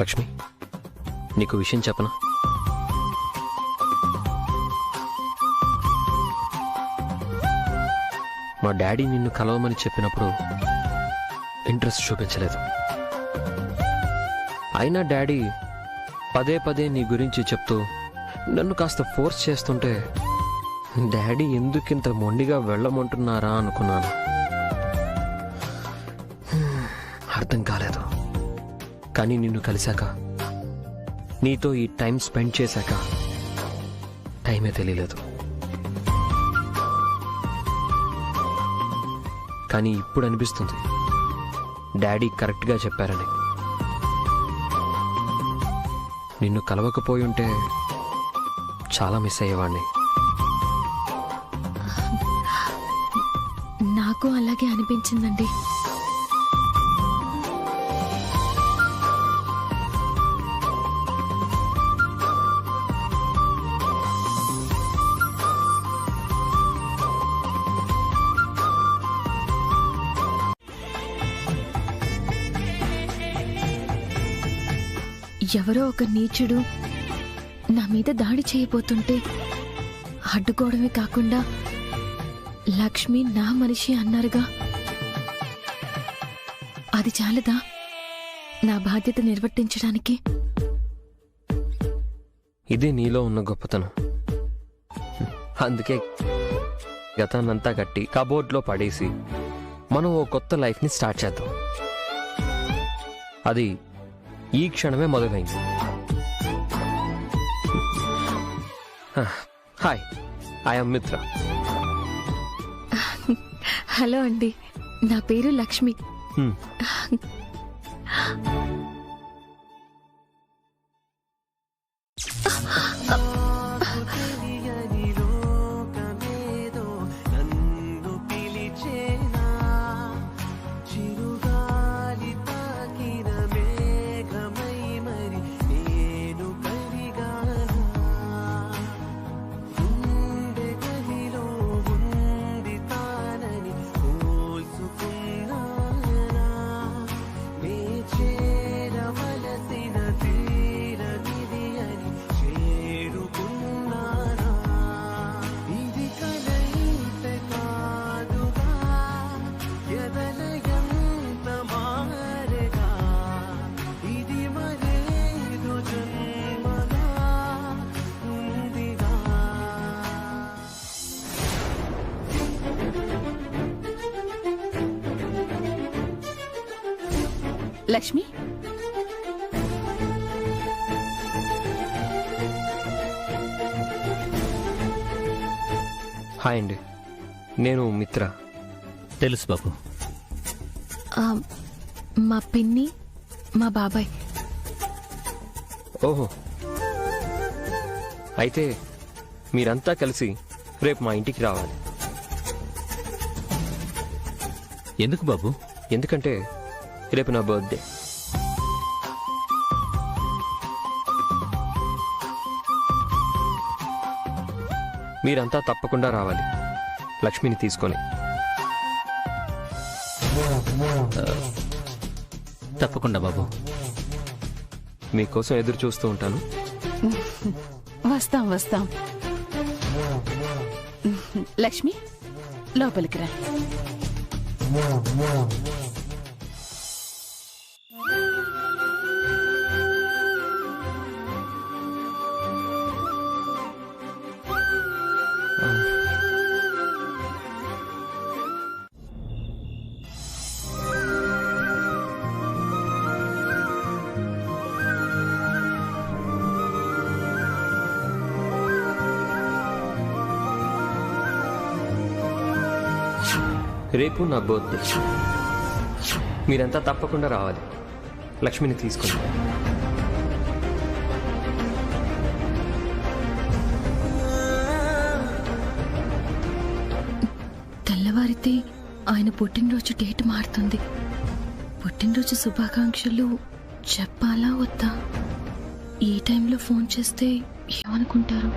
లక్ష్మి, నీకు విషయం చెప్పనా? మా డాడీ నిన్ను కలవమని చెప్పినప్పుడు ఇంట్రెస్ట్ చూపించలేదు. అయినా డాడీ పదే పదే నీ గురించి చెప్తూ నన్ను కాస్త ఫోర్స్ చేస్తుంటే డాడీ ఎందుకింత మొండిగా వెళ్ళమంటున్నారా అనుకున్నాను. అర్థం కాలేదు. కానీ నిన్ను కలిశాక, నీతో ఈ టైం స్పెండ్ చేశాక టైమే తెలియలేదు. కానీ ఇప్పుడు అనిపిస్తుంది డాడీ కరెక్ట్గా చెప్పారని. నిన్ను కలవకపోయి ఉంటే చాలా మిస్ అయ్యేవాడిని. నాకు అలాగే అనిపించిందండి. ఎవరో ఒక నీచుడు నా మీద దాడి చేయబోతుంటే అడ్డుకోవడమే కాకుండా లక్ష్మి నా మనిషి అన్నారుగా, అది చాలదా నా బాధ్యత నిర్వర్తించడానికి? ఇదే నీలో ఉన్న గొప్పతనం. అందుకే గతాన్నంతా కట్టి కబోర్డ్లో పడేసి మనం ఓ కొత్త లైఫ్ని స్టార్ట్ చేద్దాం. అది ఈ క్షణమే మొదలైంది. హాయ్, ఐఎమ్ మిత్ర. హలో అండి, నా పేరు లక్ష్మి. చేసిన లక్ష్మి, హాయ్ అండి, నేను మిత్ర. తెలుసు బాబు. మా పిన్ని, మా బాబాయ్. ఓహో, అయితే మీరంతా కలిసి రేపు మా ఇంటికి రావాలి. ఎందుకు బాబు? ఎందుకంటే రేపు నా బర్త్డే. మీరంతా తప్పకుండా రావాలి లక్ష్మిని తీసుకొని. తప్పకుండా బాబు. మీకోసం ఎదురు చూస్తూ ఉంటాను. వస్తాం వస్తాం. లక్ష్మి, లోపలికి రా. రేపు నా బర్త్డే. మీరంతా తప్పకుండా రావాలి లక్ష్మిని తీసుకొని. తెల్లవారితే ఆయన పుట్టినరోజు డేట్ మారుతుంది. పుట్టినరోజు శుభాకాంక్షలు చెప్పాలా వద్దా? ఈ టైంలో ఫోన్ చేస్తే ఏమనుకుంటారు?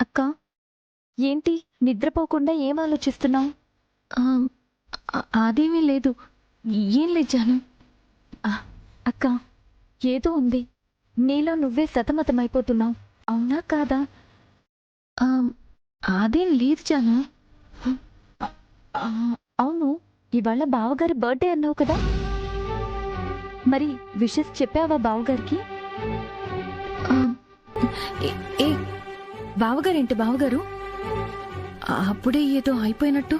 అక్క, ఏంటి నిద్రపోకుండా ఏం ఆలోచిస్తున్నావు? అదేమీ లేదు. ఏం లేచాను. అక్క, ఏదో ఉంది. నీలో నువ్వే సతమతమైపోతున్నావు. అవునా కాదా? అదేం లేదు జాను. అవును, ఇవాళ బావగారి బర్త్డే అన్నావు కదా, మరి విషెస్ చెప్పావా బావగారికి? బావగారేంటి బావగారు? అప్పుడే ఏదో అయిపోయినట్టు.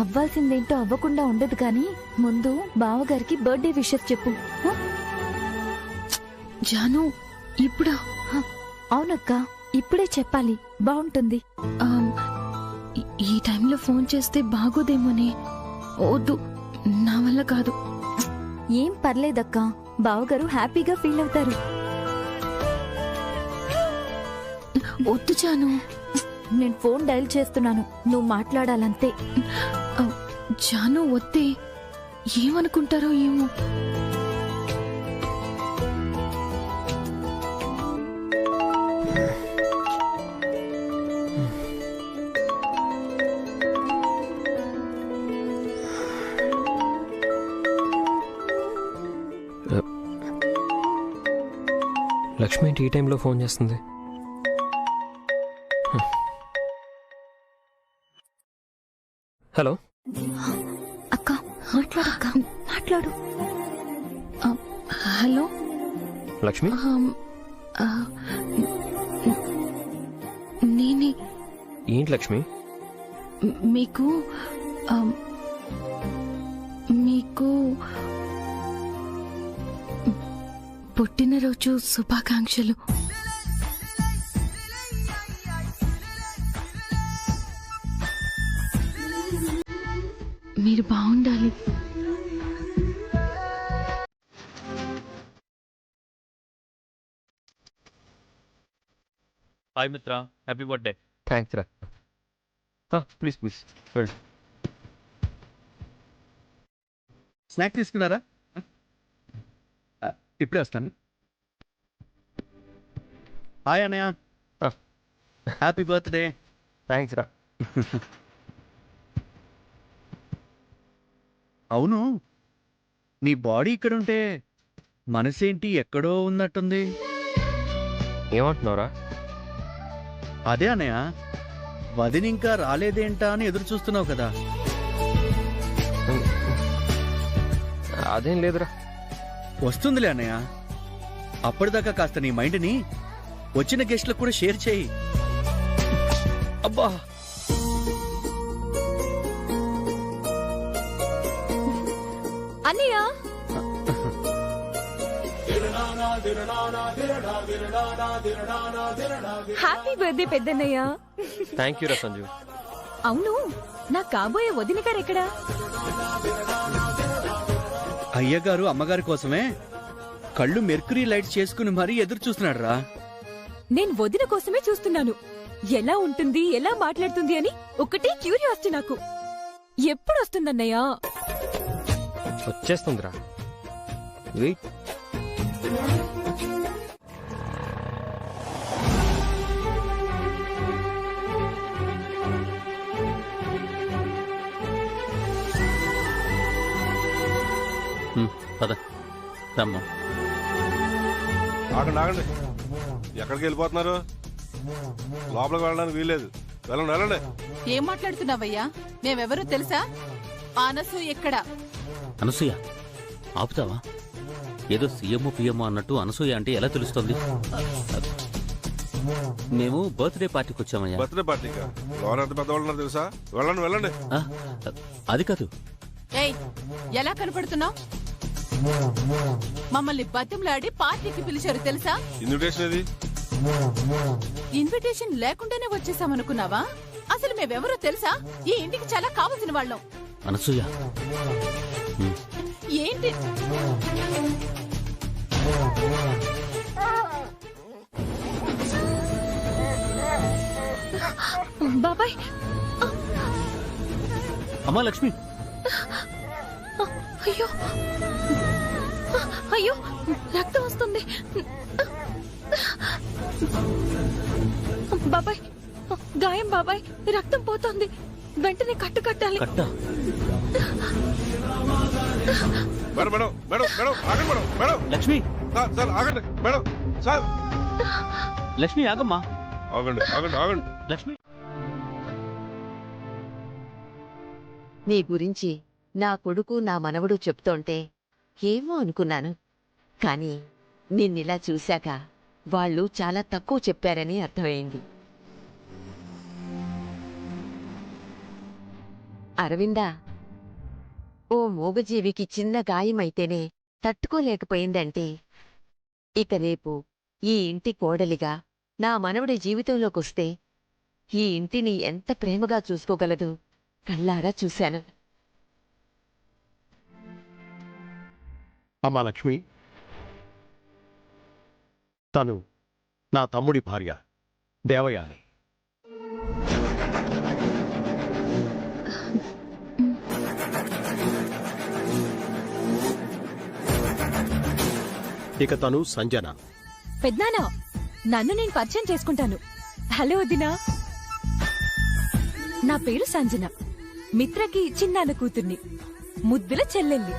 అవ్వాల్సిందేంటో అవ్వకుండా ఉండదు కానీ ముందు బావగారికి బర్త్డే విషెస్ చెప్పు. జాను, ఇప్పుడా? అవునక్క, ఇప్పుడే చెప్పాలి, బాగుంటుంది. ఈ టైంలో ఫోన్ చేస్తే బాగోదేమోనే. వద్దు, నా వల్ల కాదు. ఏం పర్లేదక్క, బావగారు హ్యాపీగా ఫీల్ అవుతారు. వద్దు జాను. నేను ఫోన్ డైల్ చేస్తున్నాను, నువ్వు మాట్లాడాలంతే. జాను వద్దే, ఏమనుకుంటారో ఏమో. లక్ష్మి ఏంటి ఈ టైంలో ఫోన్ చేస్తుంది? హలో అక్క, మాట్లాడక్క, మాట్లాడు. హలో లక్ష్మి. నేనే. ఏంటి లక్ష్మి? మీకు మీకు పుట్టినరోజు శుభాకాంక్షలు. మీరు బాగుండాలి. హాయ్ మిత్ర, హ్యాపీ బర్త్డే. థ్యాంక్స్ రా. ప్లీజ్ ప్లీజ్ వెళ్ళు. స్నాక్ తీసుకున్నారా? ఇప్పుడే వస్తాను. హాయ్ అన్నయ్య, హ్యాపీ బర్త్డే. థ్యాంక్స్ రా. అవును, నీ బాడీ ఇక్కడుంటే మనసేంటి ఎక్కడో ఉన్నట్టుంది. ఏమంటున్నావురా? అదే అన్నయ్య, వదిన ఇంకా రాలేదేంటా అని ఎదురు చూస్తున్నావు కదా. అదేం లేదురా. వస్తుందిలే అన్నయ్య, అప్పటిదాకా కాస్త నీ మైండ్ని వచ్చిన గెస్ట్లకు కూడా షేర్ చేయి. అబ్బా, అన్నయ్య happy birthday Peddannayya. Thank you రా సంజు. అవును, నా కాబోయే వదిన గారు ఎక్కడా? అయ్యగారు అమ్మగారి కోసమే కళ్ళు మెర్క్యూరీ లైట్స్ చేసుకుని మరీ ఎదురు చూస్తున్నాడు రా. నేను వదిన కోసమే చూస్తున్నాను. ఎలా ఉంటుంది, ఎలా మాట్లాడుతుంది అని ఒకటే క్యూరియాసిటీ నాకు. ఎప్పుడు వస్తుందన్నయ్యా? వచ్చేస్తుందిరా, వెయిట్. పద రమ్మా. ఆగండి ఆగండి, ఎక్కడికి వెళ్ళిపోతున్నారు? లోపలికి వెళ్ళడానికి వీల్లేదు. వెళ్ళండి వెళ్ళండి. ఏం మాట్లాడుతున్నావయ్యా? మేమెవరూ తెలుసా? అనసూయ ఎక్కడ? అనసూయ ఆపుతావా? ఏదో సీఎం పిఎం అన్నట్టు అనసూయ అంటే ఎలా తెలుస్తుంది? మేము బర్త్డే పార్టీకి వచ్చామయ్యా. బర్త్డే పార్టీకా? ఎవరు ఎంత పెద్దవాళ్ళు ఉన్నారు తెలుసా? వెళ్ళండి వెళ్ళండి. అది కాదు. ఏయ్, ఎలా కనపడుతున్నావు? మమ్మల్ని బతిమలాడి పార్టీకి పిలిచారు తెలుసా? ఇన్విటేషన్ ఏది? ఇన్విటేషన్ లేకుండానే వచ్చేసామనుకున్నావా? అసలు మేమెవరో తెలుసా? ఈ ఇంటికి చాలా కావాల్సిన వాళ్ళం. అనసూయ ఏంటి? బాబాయ్. అమ్మా లక్ష్మి. అయ్యో అయ్యో, రక్తం వస్తుంది. బాబాయ్, గాయం బాబాయ్, రక్తం పోతోంది. వెంటనే కట్టు కట్టాలి. మేడం మేడం మేడం మేడం ఆగండి madam madam. Lakshmi sir sir ఆగండి మేడం. సార్ లక్ష్మి ఆగమ్మా. ఆగండి ఆగండి ఆగండి. లక్ష్మి, నీ గురించి నా కొడుకు నా మనవడు చెప్తోంటే ఏమో అనుకున్నాను. కాని నిన్నిలా చూశాక వాళ్ళు చాలా తక్కువ చెప్పారని అర్థమైంది. అరవిందా, ఓ మూగజీవికి చిన్న గాయమైతేనే తట్టుకోలేకపోయిందంటే ఇక రేపు ఈ ఇంటి కోడలిగా నా మనవడి జీవితంలోకొస్తే ఈ ఇంటిని ఎంత ప్రేమగా చూసుకోగలదు కళ్ళారా చూశాను. అమ్మా లక్ష్మి, తను నా తమ్ముడి భార్య దేవయాని. ఇక తను సంజన. పెద్దనాన్న, నన్ను నేను పరిచయం చేసుకుంటాను. హలో వదినా, నా పేరు సంజన. మిత్రకి చిన్నాన్న కూతుర్ని, ముద్దుల చెల్లెల్ని.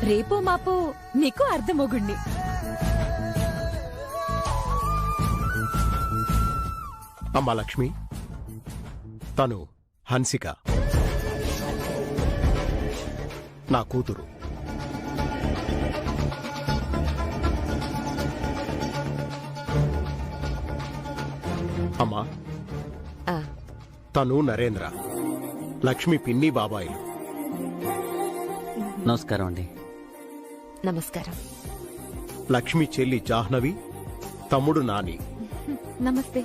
రేపో మాపో నీకు అర్ధమొగుణ్ణి. అమ్మా లక్ష్మి, తను హన్సిక, నా కూతురు. అమ్మా, తను నరేంద్ర, లక్ష్మి పిన్ని బాబాయిలు. నమస్కారం అండి. నమస్కారం. లక్ష్మి చెల్లి జాహ్నవి, తమ్ముడు నాని. నమస్తే.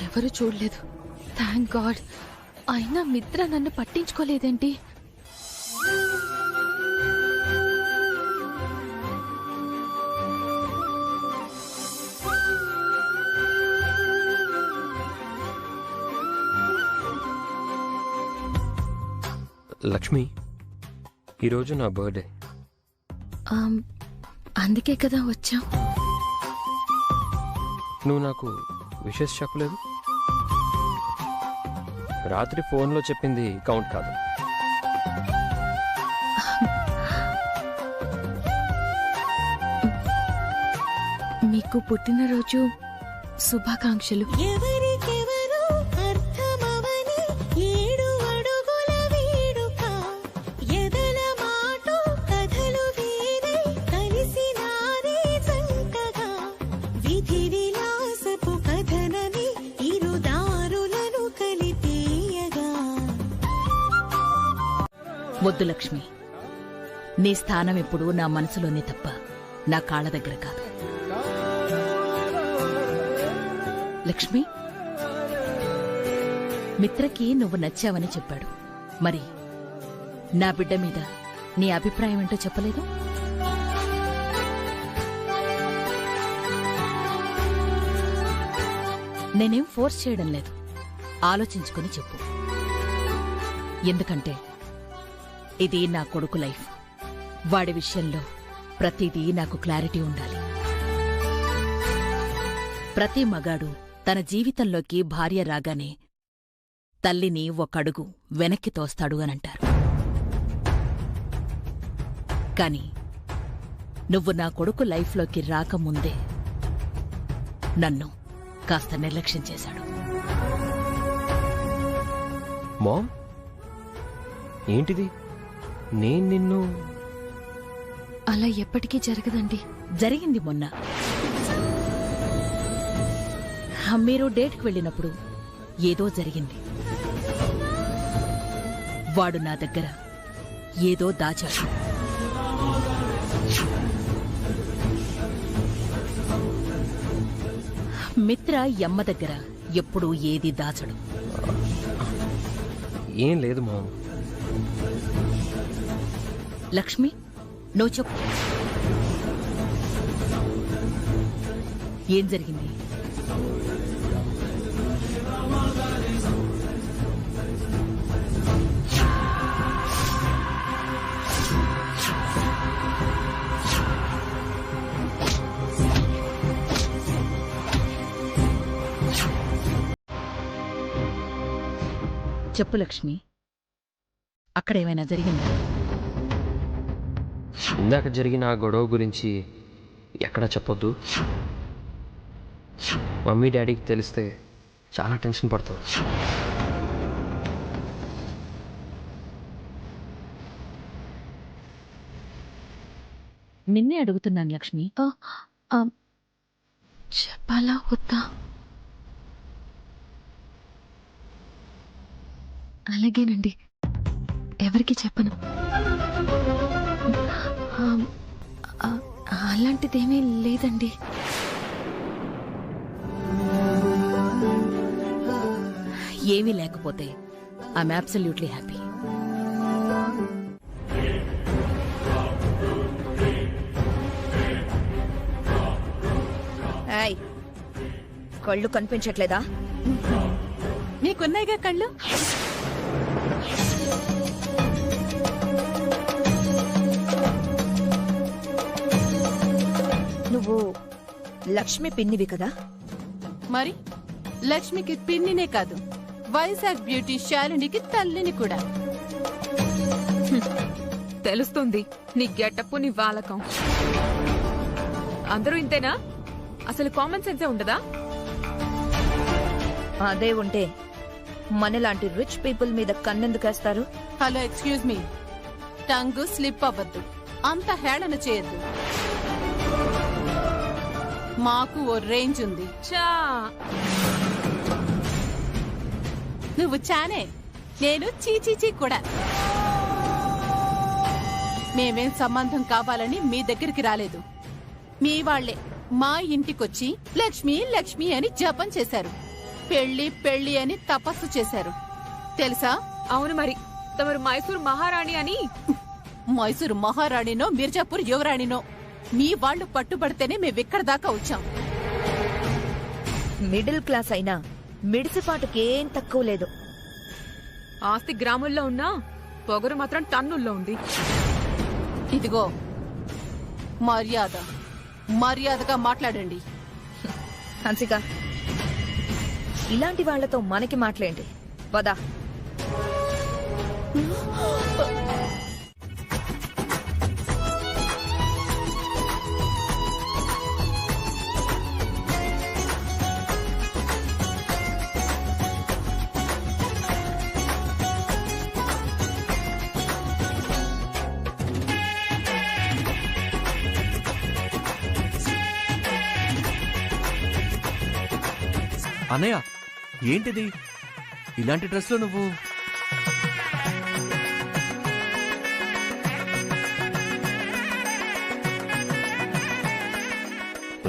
ఎవరు చూడలేదు, థ్యాంక్ గాడ్. అయినా మిత్ర నన్ను పట్టించుకోలేదేంటి? లక్ష్మి, ఈరోజు నా బర్త్డే. అందుకే కదా వచ్చాం. నువ్వు నాకు విషెస్ చెప్పలేదు. రాత్రి ఫోన్లో చెప్పింది కౌంట్ కాదు. మీకు పుట్టినరోజు శుభాకాంక్షలు. అర్థమవని 7 అడుగుల వేడుక ఎదల మా వద్దు లక్ష్మి, నీ స్థానం ఎప్పుడూ నా మనసులోనే తప్ప నా కాళ్ళ దగ్గర కాదు. లక్ష్మి, మిత్రకి నువ్వు నచ్చావని చెప్పాడు. మరి నా బిడ్డ మీద నీ అభిప్రాయం ఏంటో చెప్పలేదు? నేనేం ఫోర్స్ చేయడం లేదు, ఆలోచించుకుని చెప్పు. ఎందుకంటే ఇది నా కొడుకు లైఫ్. వాడి విషయంలో ప్రతిదీ నాకు క్లారిటీ ఉండాలి. ప్రతి మగాడు తన జీవితంలోకి భార్య రాగానే తల్లిని ఒక అడుగు వెనక్కి తోస్తాడు అనంటారు. కాని నువ్వు నా కొడుకు లైఫ్లోకి రాకముందే నన్ను కాస్త నిర్లక్ష్యం చేశాడు. మామ్, ఏంటిది? నేను నిన్ను... అలా ఎప్పటికీ జరగదండి. జరిగింది మొన్న. మీరు డేట్కి వెళ్ళినప్పుడు ఏదో జరిగింది. వాడు నా దగ్గర ఏదో దాచాడు. మిత్ర యమ్మ దగ్గర ఎప్పుడూ ఏది దాచడు. ఏం లేదు మామ్. లక్ష్మి, నువ్వు చెప్పు, ఏం జరిగింది? చెప్పు లక్ష్మి, అక్కడేమైనా జరిగిందా? ఇందాక జరిగిన ఆ గొడవ గురించి ఎక్కడా చెప్పొద్దు. మమ్మీ డాడీకి తెలిస్తే చాలా టెన్షన్ పడతారు. నిన్నే అడుగుతున్నాను లక్ష్మి. చెప్పాలా వద్దా? అలాగేనండి, ఎవరికి చెప్పను. అలాంటిదేమీ లేదండి. ఏమీ లేకపోతే ఐఎమ్ అబ్సల్యూట్లీ హ్యాపీ. కళ్ళు కనిపించట్లేదా? నీకున్నాయిగా కళ్ళు. నువ్వు లక్ష్మి పిన్నివి కదా? మరి లక్ష్మికి పిన్నినే కాదు, వైజాగ్ బ్యూటీ శాలినికి తల్లిని కూడా. తెలుస్తుంది నీ గెటప్పు, నీ వాలకం. అందరూ ఇంతేనా? అసలు కామన్ సెన్సే ఉండదా? అదే ఉంటే మనలాంటి రిచ్ పీపుల్ మీద కన్నెందుకేస్తారు? Hello, excuse me, tongue slip అవ్వద్దు, అంత హేళన చేయొద్దు. మాకు ఓ రేంజ్ ఉంది. నువ్వు చానే, నేను చీచీచీ కూడా. మేమేం సంబంధం కావాలని మీ దగ్గరికి రాలేదు. మీ వాళ్లే మా ఇంటికొచ్చి లక్ష్మి లక్ష్మి అని జపం చేశారు. పెళ్లి పెళ్లి అని తపస్సు చేశారు తెలుసా? అవును, మరి తమరు మైసూర్ మహారాణి అని. మైసూరు మహారాణినో మిర్జాపూర్ యువరాణినో మీ వాళ్లు పట్టుబడితేనే మేమిక్కడ దాకా వచ్చాం. మిడిల్ క్లాస్ అయినా మిడిసిపాటుకేం తక్కువ లేదు. ఆస్తి గ్రాముల్లో ఉన్నా పొగరు మాత్రం టన్నుల్లో ఉంది. ఇదిగో మర్యాదగా మాట్లాడండి. హన్సిక, ఇలాంటి వాళ్లతో మనకి మాట్లాడండి. పదా. అన్నయ్య, ఏంటిది ఇలాంటి డ్రెస్లో నువ్వు?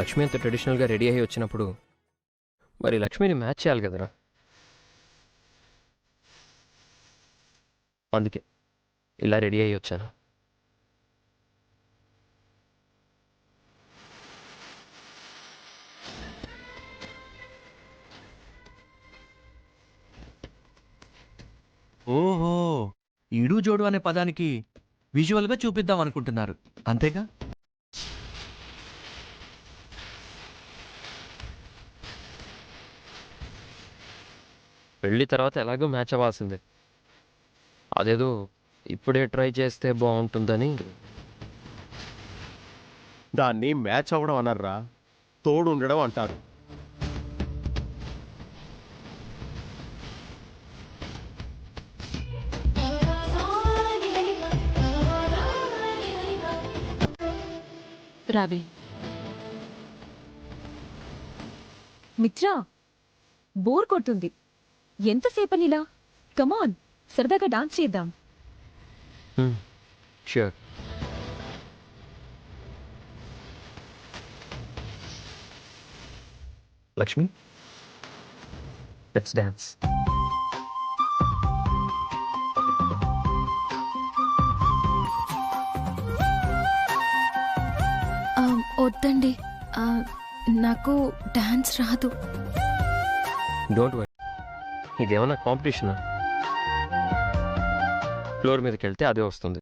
లక్ష్మి అంత ట్రెడిషనల్గా రెడీ అయ్యి వచ్చినప్పుడు మరి లక్ష్మిని మ్యాచ్ చేయాలి కదరా. అందుకే ఇలా రెడీ అయ్యి వచ్చాను. ఓహో, ఈడు జోడు అనే పదానికి విజువల్గా చూపిద్దాం అనుకుంటున్నారు అంతేగా? పెళ్ళి తర్వాత ఎలాగో మ్యాచ్ అవ్వాల్సిందే. అదేదో ఇప్పుడే ట్రై చేస్తే బాగుంటుందని. దాన్ని మ్యాచ్ అవ్వడం అనర్రా, తోడు ఉండడం అంటారు. రావే. మిత్రా, బోర్ కొడుతుంది. ఎంతసేపని ఇలా? కమాన్, సరదాగా డాన్స్ చేద్దాం. ష్యూర్. Lakshmi, let's dance. వద్దండి, నాకు డాన్స్ రాదు. డోంట్ వరీ, ఇదేమన్నా కాంపిటీషనా? ఫ్లోర్ మీదకి వెళ్తే అదే వస్తుంది.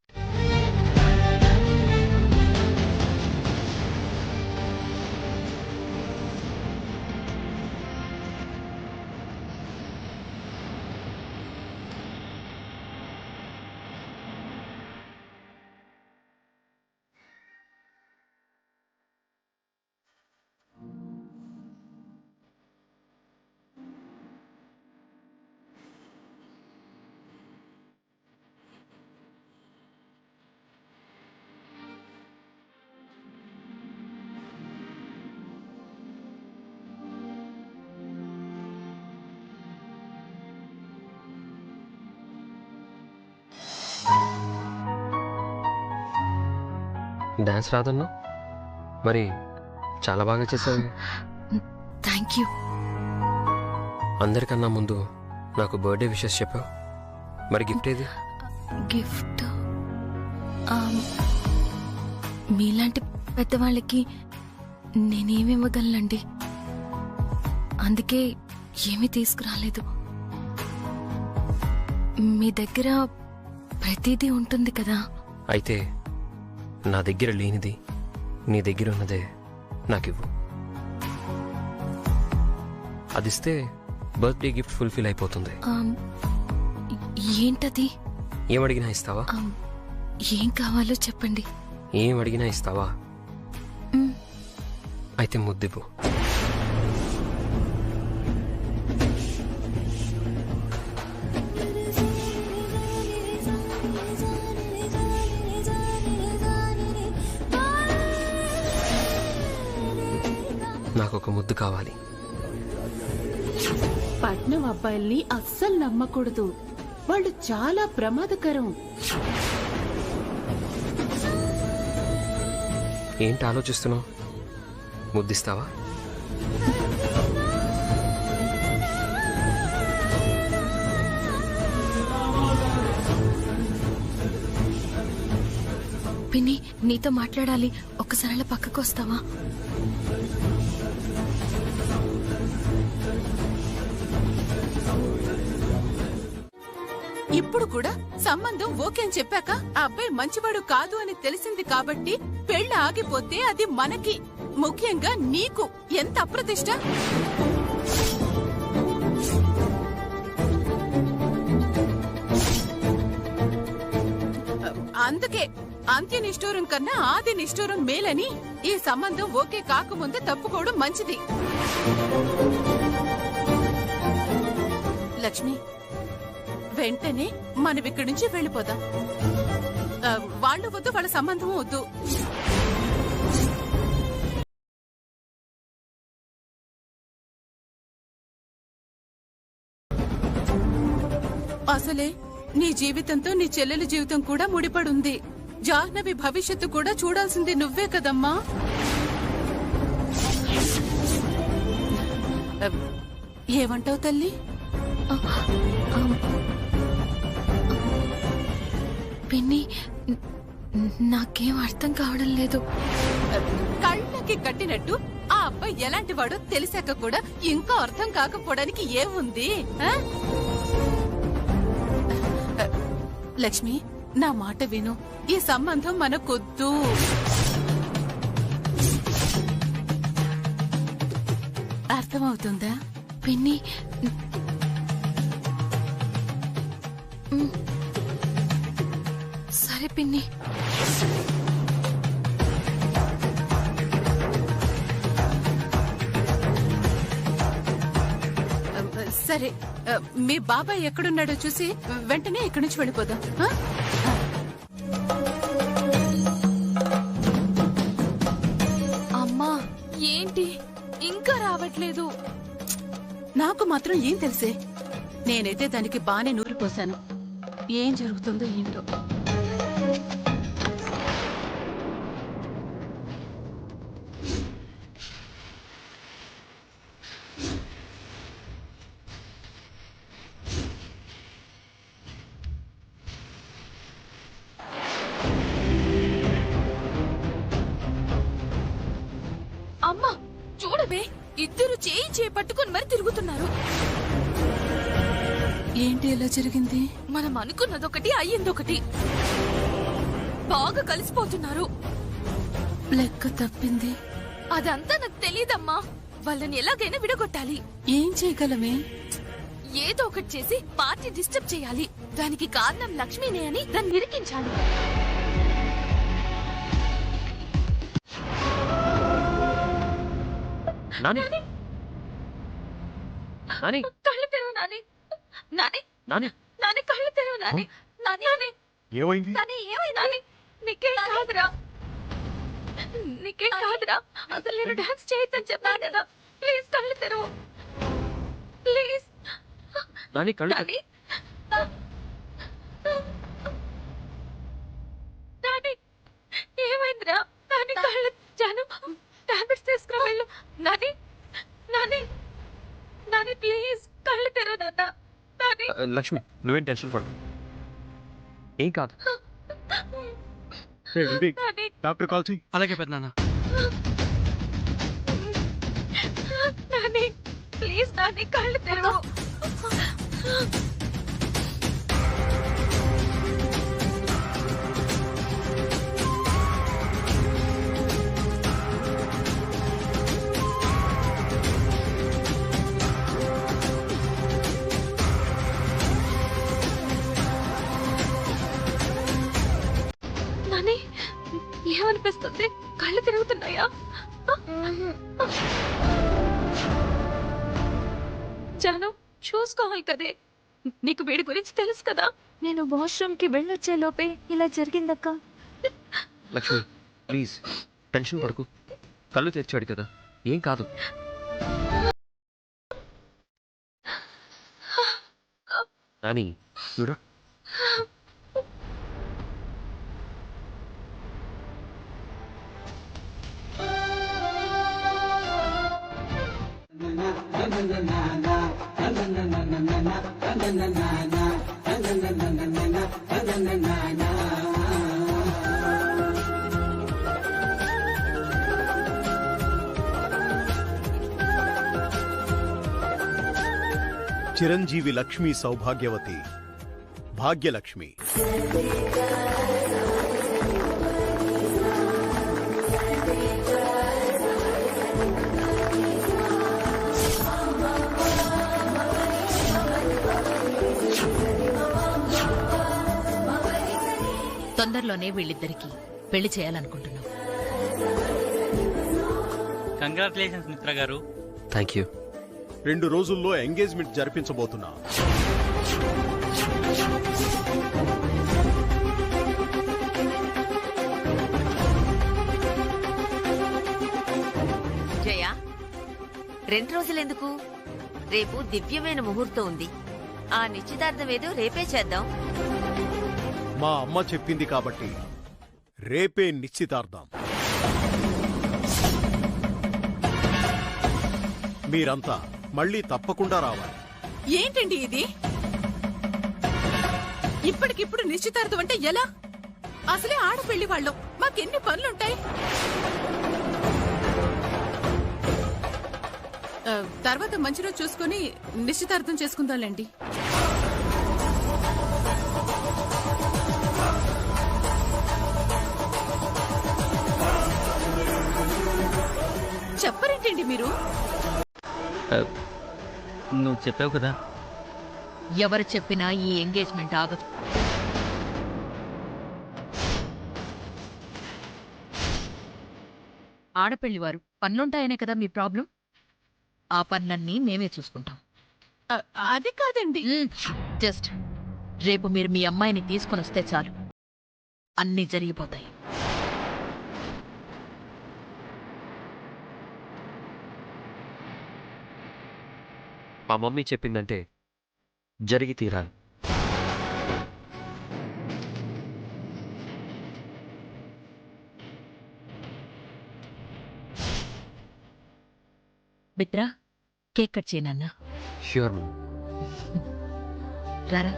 డాన్స్ రాదన్నా? మరి చాలా బాగా చేశావు. Thank you. అందరికన్నా ముందు నాకు బర్త్డే విషెస్ చెప్పావు. మరి గిఫ్ట్ ఏది? గిఫ్ట్ మీలాంటి పెద్దవాళ్ళకి నేనేమివ్వగలనండి. అందుకే ఏమీ తీసుకురాలేదు. మీ దగ్గర ప్రతిదీ ఉంటుంది కదా. అయితే నా దగ్గర లేనిది నీ దగ్గర ఉన్నదే నాకివ్వు. అదిస్తే బర్త్డే గిఫ్ట్ ఫుల్ఫిల్ అయిపోతుంది. ఏంటది? ఏమడిగినా ఇస్తావా? ఏం కావాలో చెప్పండి. ఏం అడిగినా ఇస్తావా? అయితే ముద్దివ్వు. నాకు ఒక ముద్దు కావాలి. పట్నం అబ్బాయిల్ని అస్సలు నమ్మకూడదు. వాళ్ళు చాలా ప్రమాదకరం. ఏంటి ఆలోచిస్తున్నావు? ముద్దిస్తావా? పిన్ని, నీతో మాట్లాడాలి. ఒక్కసారి అలా పక్కకు వస్తావా? ఇప్పుడు కూడా సంబంధం ఓకే అని చెప్పాక ఆ అబ్బాయి మంచివాడు కాదు అని తెలిసింది కాబట్టి పెళ్లి ఆగిపోతే అది మనకి, ముఖ్యంగా నీకు ఎంత అప్రతిష్ట. అందుకే అంత్య నిష్ఠూరం కన్నా ఆది నిష్ఠూరం మేలని ఈ సంబంధం ఓకే కాకముందే తప్పుకోవడం మంచిది. లక్ష్మి, వెంటనే మనం ఇక్కడి నుంచి వెళ్ళిపోదాం. వాళ్ళు వద్దు, వాళ్ళ సంబంధం వద్దు. అసలే నీ జీవితంతో నీ చెల్లెలి జీవితం కూడా ముడిపడుంది. జాహ్నవి భవిష్యత్తు కూడా చూడాల్సింది నువ్వే కదమ్మా. ఏమంటావు తల్లి? పిన్ని, నాకేం అర్థం కావడం లేదు. కళ్ళకి కట్టినట్టు ఆ అబ్బాయి ఎలాంటి వాడో తెలిసాక కూడా ఇంకా అర్థం కాకపోవడానికి ఏముంది? లక్ష్మి, నా మాట విను. ఈ సంబంధం మనకొద్దు. అర్థమవుతుందా? పిన్ని, సరే పిన్ని. సరే, మీ బాబాయ్ ఎక్కడున్నాడో చూసి వెంటనే ఇక్కడి నుంచి వెళ్ళిపోదాం. ఆ? అమ్మా, ఏంటి ఇంకా రావట్లేదు? నాకు మాత్రం ఏం తెలిసే. నేనైతే దానికి బానే నూరు పోశాను. ఏం జరుగుతుందో ఏంటో. అమ్మా చూడవే, ఇద్దరు చేయి పట్టుకుని మరి తిరుగుతున్నారు. ఏంటి ఎలా జరిగింది? మనం అనుకున్నదొకటి అయ్యిందొకటి. బాగా కలిసిపోతున్నారు. లెక్క తప్పింది. అదంతా నాకు తెలీదమ్మా. వాళ్ళని ఎలాగైనా విడగొట్టాలి. ఏం చేయగలమే? ఏదో ఒకటి చేసి పార్టీ డిస్టర్బ్ చేయాలి. దానికి కారణం లక్ష్మీనే అని దాన్ని ఇరికించాలి. నాని, నాని, కళ్ళు తెరవు నాని. నాని, నాని, నాని కళ్ళు తెరవు నాని. నాని, నాని, ఏమైంది? నాని ఏమైంది? నాని, నీకేం కాదురా, నీకేం కాదురా. అసలు నేను డాన్స్ చేయొద్దని చెప్పాను కదా. ప్లీజ్ కళ్ళు తెరవు, ప్లీజ్. నాని కళ్ళు నాని, నాని ఏమైందిరా? నాని కళ్ళు జాను టాబ్లెట్స్ తీసుకురా వెళ్ళు. నాని, నాని, నాని ప్లీజ్ కళ్ళు తెరవు నాన్న. నాని, లక్ష్మి, నువ్వేం టెన్షన్ పడు, ఏం కాదు. నాని, డాక్టర్ కాల్ చెయ్యి. అలాగే పెద్దనాన్న. నాని ప్లీజ్, నాని కళ్ళు తెరవు. నాని, ఏమనిపిస్తుంది? కళ్ళు తిరుగుతున్నాయా? జాను, చూసుకోవాలి కదే. నీకు వీడి గురించి తెలుసు కదా. నేను వాష్రూమ్ కి వెళ్ళొచ్చే లోపే ఇలా జరిగిందక్క. లక్ష్మి ప్లీజ్ టెన్షన్ పడకు, కళ్ళు తెచ్చాడు కదా, ఏం కాదు. నాని చూడ, చిరంజీవి లక్ష్మీ సౌభాగ్యవతి భాగ్యలక్ష్మి. తొందరలోనే వీళ్ళిద్దరికి పెళ్లి చేయాలనుకుంటున్నాం. కంగ్రాచులేషన్స్ మిత్ర గారు. Thank you. 2 రోజుల్లో ఎంగేజ్మెంట్ జరిపించబోతున్నా. జయ, 2 రోజులెందుకు? రేపు దివ్యమైన ముహూర్తం ఉంది. ఆ నిశ్చితార్థం ఏదో రేపే చేద్దాం. మా అమ్మ చెప్పింది కాబట్టి రేపే నిశ్చితార్థం. మీరంతా మళ్ళీ తప్పకుండా రావాలి. ఏంటండి ఇది? ఇప్పటికిప్పుడు నిశ్చితార్థం అంటే ఎలా? అసలే ఆడపెళ్లి వాళ్ళం, మాకెన్ని పనులుంటాయి. తర్వాత మంచి రోజు చూసుకుని నిశ్చితార్థం చేసుకుందాంలేండి. చెప్పరేంటండి మీరు? నువ్వు చెప్పావు కదా. ఎవరు చెప్పినా ఈ ఎంగేజ్మెంట్ ఆగదు. ఆడపెళ్లివారు పనులుంటాయనే కదా మీ ప్రాబ్లం. ఆ పనులన్నీ మేమే చూసుకుంటాం. అది కాదండి. జస్ట్ రేపు మీరు మీ అమ్మాయిని తీసుకొని వస్తే చాలు, అన్నీ జరిగిపోతాయి. మా మమ్మీ చెప్పిందంటే జరిగి తీరాలి. బిత్రా, కేక్ కట్ చేయనన్నా. Sure ma'am. రారా.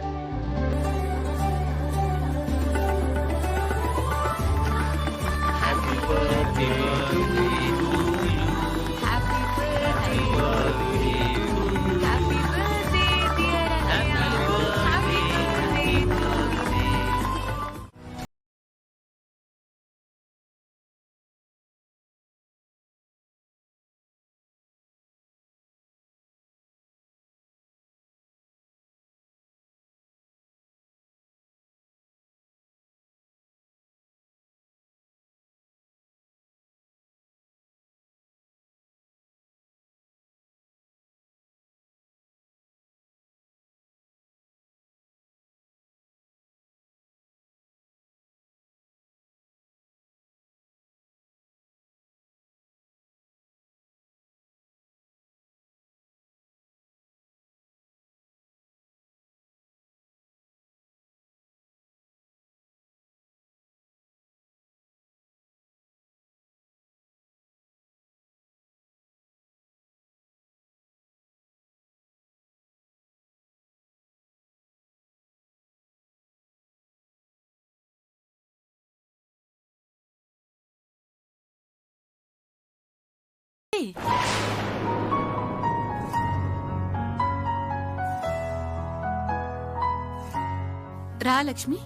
రా లక్ష్మి.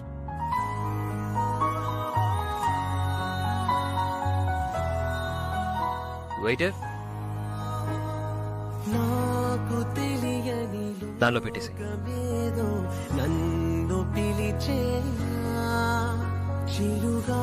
వెయిటర్, దానిలో పెట్టేసి. నన్ను పిలిచే చిరుగా